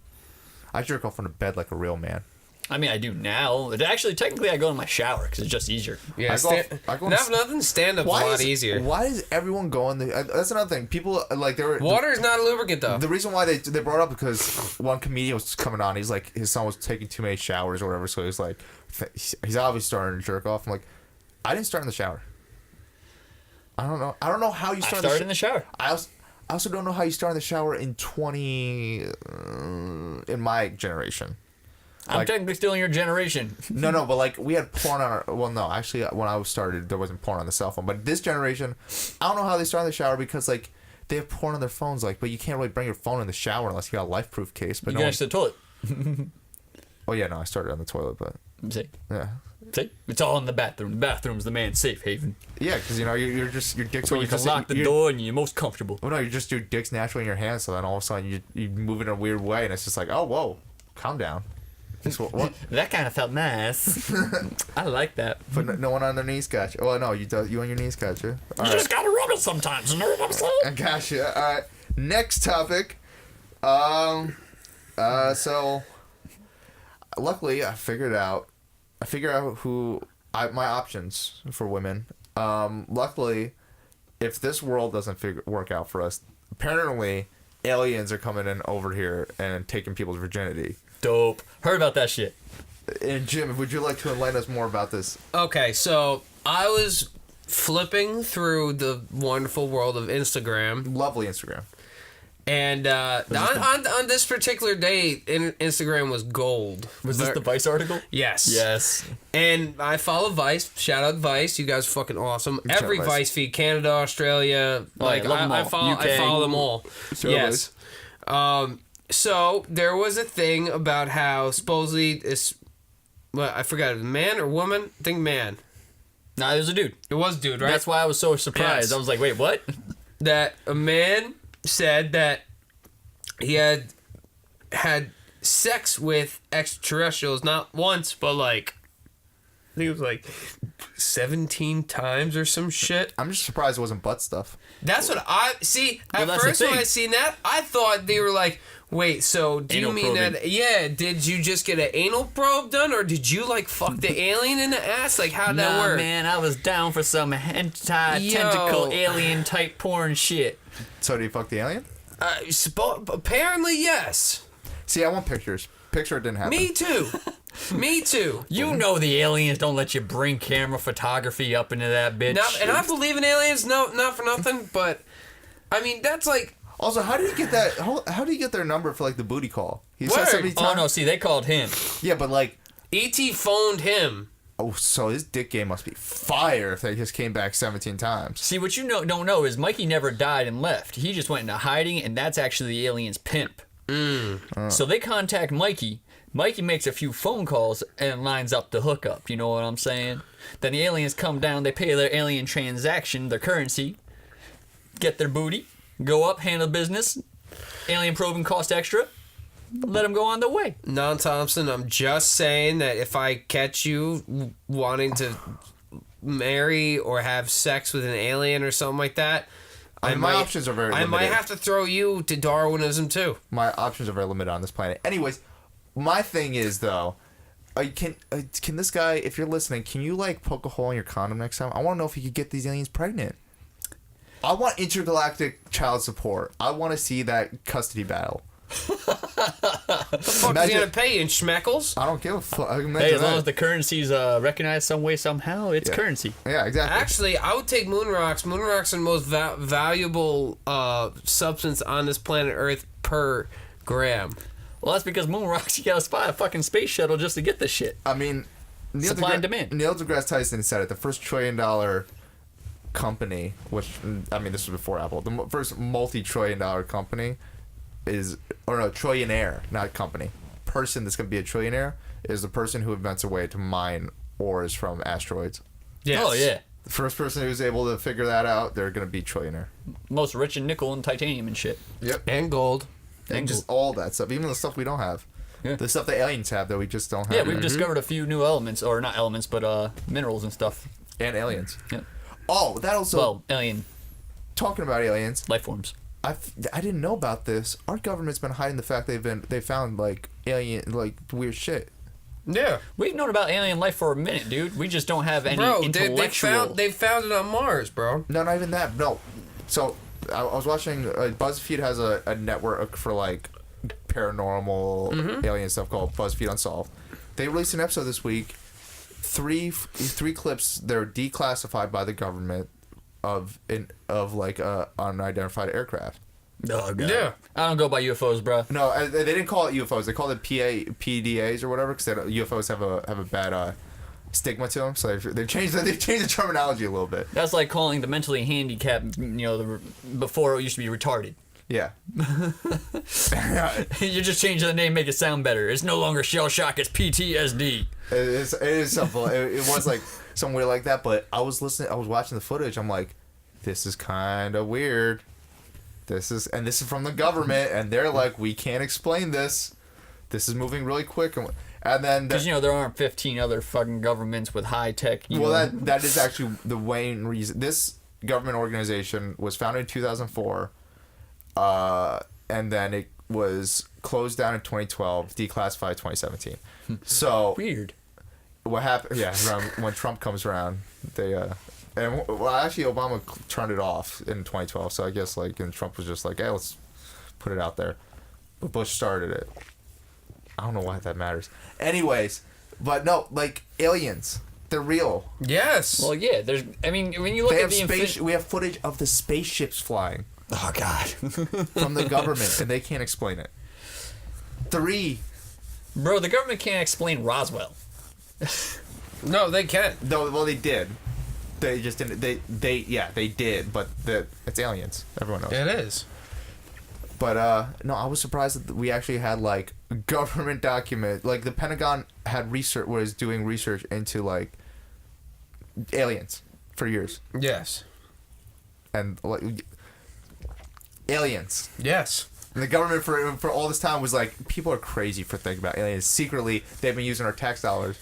I jerk off on the bed like a real man. I mean, I do now. Actually, technically, I go in my shower because it's just easier. Yeah, nothing. Stand-up's a lot easier. Why is everyone going? That's another thing. People like water is not a lubricant though. The reason why they brought it up because one comedian was coming on. He's like his son was taking too many showers or whatever, so he's like he's obviously starting to jerk off. I'm like, I didn't start in the shower. I don't know how you start. I started in the shower. I also don't know how you start in the shower in in my generation. I'm technically still in your generation. No, but like we had porn on our. Well, no, actually, when I started, there wasn't porn on the cell phone. But this generation, I don't know how they start in the shower because like they have porn on their phones. Like, but you can't really bring your phone in the shower unless you got a LifeProof case. But you can actually the toilet. Oh yeah, no, I started on the toilet, but see, yeah. See, it's all in the bathroom. The bathroom's the man's safe haven. Yeah, because you know you're just your dick's. Where you can lock the door and you're most comfortable. Well, no, you're just your dick's naturally in your hand, so then all of a sudden you move in a weird way, and it's just like, oh whoa, calm down. What? That kind of felt nice. I like that. But no one on their knees got you. Oh no, you on your knees got you. All you just gotta rub it sometimes. You know what I'm saying? I got you. All right. Next topic. So luckily I figured out who my options for women. Luckily, if this world doesn't work out for us, apparently aliens are coming in over here and taking people's virginity. Dope. Heard about that shit. And Jim, would you like to enlighten us more about this? Okay, so I was flipping through the wonderful world of Instagram. Lovely Instagram. And on this particular day, Instagram was gold. Was this the Vice article? Yes. Yes. And I follow Vice. Shout out Vice. You guys are fucking awesome. Every Vice feed, Canada, Australia. Like I follow them all. Sure, yes. So there was a thing about how supposedly it's, well, I forgot, man or woman? I think man. Nah, it was a dude. It was a dude, right? That's why I was so surprised. Yes. I was like, wait, what? That a man said that he had sex with extraterrestrials not once, but like I think it was like 17 times or some shit. I'm just surprised it wasn't butt stuff. That's what I see. At first, when I seen that, I thought they were like, wait, so do you mean that? Yeah, did you just get an anal probe done, or did you like fuck the alien in the ass? Like, how'd that work? Man, I was down for some hentai tentacle alien type porn shit. So did you fuck the alien? Apparently, yes. See, I want pictures. Picture it didn't happen. Me too. Me too. You know the aliens don't let you bring camera photography up into that bitch. And I believe in aliens, not for nothing, but I mean that's like. Also, how did you get that? How do you get their number for like the booty call? He said 70 times. Oh no, see, they called him. Yeah, but like E.T. phoned him. Oh, so his dick game must be fire if they just came back 17 times. See, what you don't know is Mikey never died and left. He just went into hiding, and that's actually the alien's pimp. So they contact Mikey. Mikey makes a few phone calls and lines up the hookup. You know what I'm saying? Then the aliens come down. They pay their alien transaction, their currency, get their booty, go up, handle business. Alien probing cost extra. Let them go on their way. Non Thompson, I'm just saying that if I catch you wanting to marry or have sex with an alien or something like that, my options are very limited. I might have to throw you to Darwinism too. My options are very limited on this planet. Anyways, my thing is though, can this guy, if you're listening, can you like poke a hole in your condom next time? I want to know if he could get these aliens pregnant. I want intergalactic child support. I want to see that custody battle. The fuck is he gonna pay in schmeckles? I don't give a fuck. Hey, as long as the currency's recognized some way somehow, it's currency. Yeah, exactly. Actually, I would take moon rocks. Moon rocks are the most valuable substance on this planet Earth per gram. Well, that's because moon rocks, you gotta spy a fucking space shuttle just to get this shit. I mean, supply and demand. Neil deGrasse Tyson said it. The first $1 trillion company, which I mean, this was before Apple. The first multi-trillion-dollar company trillionaire, not company. Person that's gonna be a trillionaire is the person who invents a way to mine ores from asteroids. Yes. Oh yeah. The first person who's able to figure that out, they're gonna be trillionaire. Most rich in nickel and titanium and shit. Yep. And gold. And just all that stuff, even the stuff we don't have. Yeah. The stuff the aliens have that we just don't have. Yeah, we've discovered a few new elements, or not elements, but minerals and stuff. And aliens. Yeah. Oh, that also. Well, alien. Talking about aliens. Life forms. I didn't know about this. Our government's been hiding the fact they found like alien weird shit. Yeah, we've known about alien life for a minute, dude. We just don't have any intellectual. They found it on Mars, bro. No, not even that. No. So I was watching. BuzzFeed has a network for like paranormal alien stuff called BuzzFeed Unsolved. They released an episode this week. Three clips. They're declassified by the government. Of unidentified aircraft. Oh, God. Yeah. I don't go by UFOs, bro. No, they didn't call it UFOs. They called it PDAs or whatever, because UFOs have a bad stigma to them. So they changed the terminology a little bit. That's like calling the mentally handicapped, before it used to be retarded. Yeah. You just change the name, make it sound better. It's no longer shell shock, it's PTSD. It is simple. It was like somewhere like that, but I was watching the footage. I'm like, this is kind of weird. This is from the government, and they're like, we can't explain this. This is moving really quick, and then because there aren't 15 other fucking governments with high tech. That is actually the main reason. This government organization was founded in 2004, and then it was closed down in 2012, declassified 2017. So weird. What happened? Yeah, when Trump comes around, they actually Obama turned it off in 2012. So I guess and Trump was just like, hey, let's put it out there. But Bush started it. I don't know why that matters. Anyways, but no, aliens, they're real. Yes. Well, yeah. When you look at the we have footage of the spaceships flying. Oh God. From the government, and they can't explain it. 3. Bro, the government can't explain Roswell. No, they can't. No, well, they did. They just didn't. They did, but it's aliens. Everyone knows. It is. But no, I was surprised that we actually had government document. The Pentagon was doing research into aliens for years. Yes. And aliens. Yes. And the government for all this time was people are crazy for thinking about aliens. Secretly, they've been using our tax dollars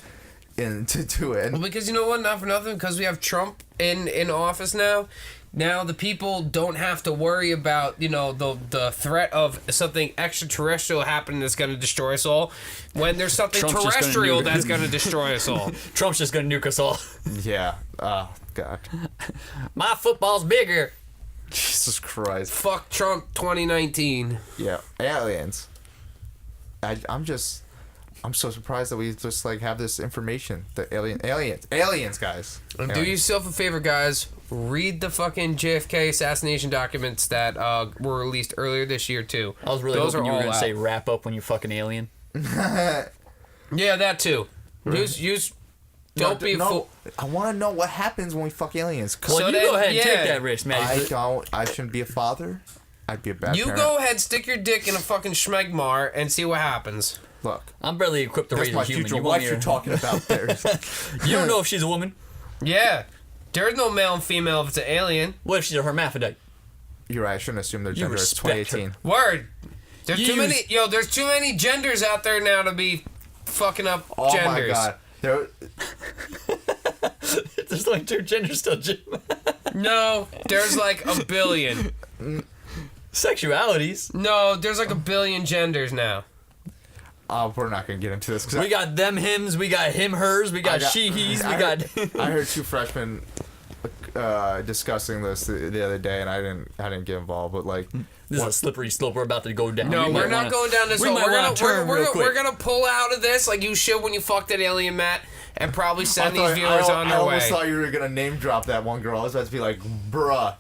to do it. Well, because you know what? Not for nothing. Because we have Trump in office now. Now the people don't have to worry about the threat of something extraterrestrial happening that's going to destroy us all. When there's something terrestrial that's going to destroy us all. Trump's just going to nuke us all. Yeah. Oh God. My football's bigger. Jesus Christ. Fuck Trump 2019. Yeah. Aliens. I'm so surprised that we just have this information. The aliens, guys. And do yourself a favor, guys. Read the fucking JFK assassination documents that were released earlier this year too. I was really hoping you were gonna say wrap up when you fucking alien. Yeah, that too. Don't be a fool. I want to know what happens when we fuck aliens. Well, you go ahead and take that risk, man. I shouldn't be a father. I'd be a bad parent. Go ahead, stick your dick in a fucking schmegmar and see what happens. Look, I'm barely equipped to raise a human. Future wife you're talking about there. You don't know if she's a woman. Yeah. There's no male and female if it's an alien. What if she's a hermaphrodite? You're right. I shouldn't assume their gender is 2018. Word. There's too many genders out there now to be fucking up genders. Oh my God. There's only 2 genders still, Jim. No, there's a billion. Sexualities? No, there's a billion genders now. We're not going to get into this. We got them, hims, we got him, hers, we got she, he's, we got... I heard 2 freshmen discussing this the other day, and I didn't get involved, but this is a slippery slope we're about to go down. No, we're not going down this hole. We're gonna pull out of this like you should when you fucked that alien, Matt, and probably send these viewers on their way. I almost thought you were going to name drop that one girl. I was about to be like, bruh.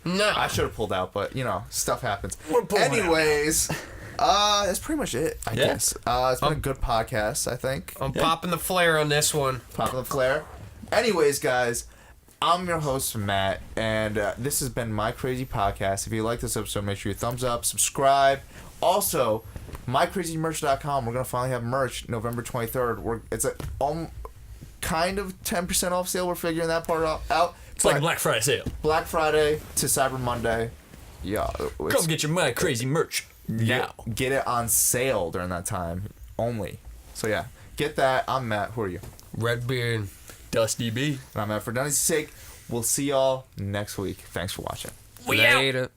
No. I should have pulled out, but, stuff happens. Anyways... that's pretty much it, I guess. It's been a good podcast, I think. I'm popping the flare on this one. Popping the flare. Anyways, guys, I'm your host, Matt, and this has been My Crazy Podcast. If you like this episode, make sure you thumbs up, subscribe. Also, MyCrazyMerch.com. We're going to finally have merch November 23rd. It's a kind of 10% off sale. We're figuring that part out. It's like a Black Friday sale. Black Friday to Cyber Monday. Yeah. Come get your My Crazy merch. Now. Get it on sale during that time only. So yeah, get that. I'm Matt. Who are you? Redbeard. Dusty B. And I'm Matt. For Dunny's sake, we'll see y'all next week. Thanks for watching. Later.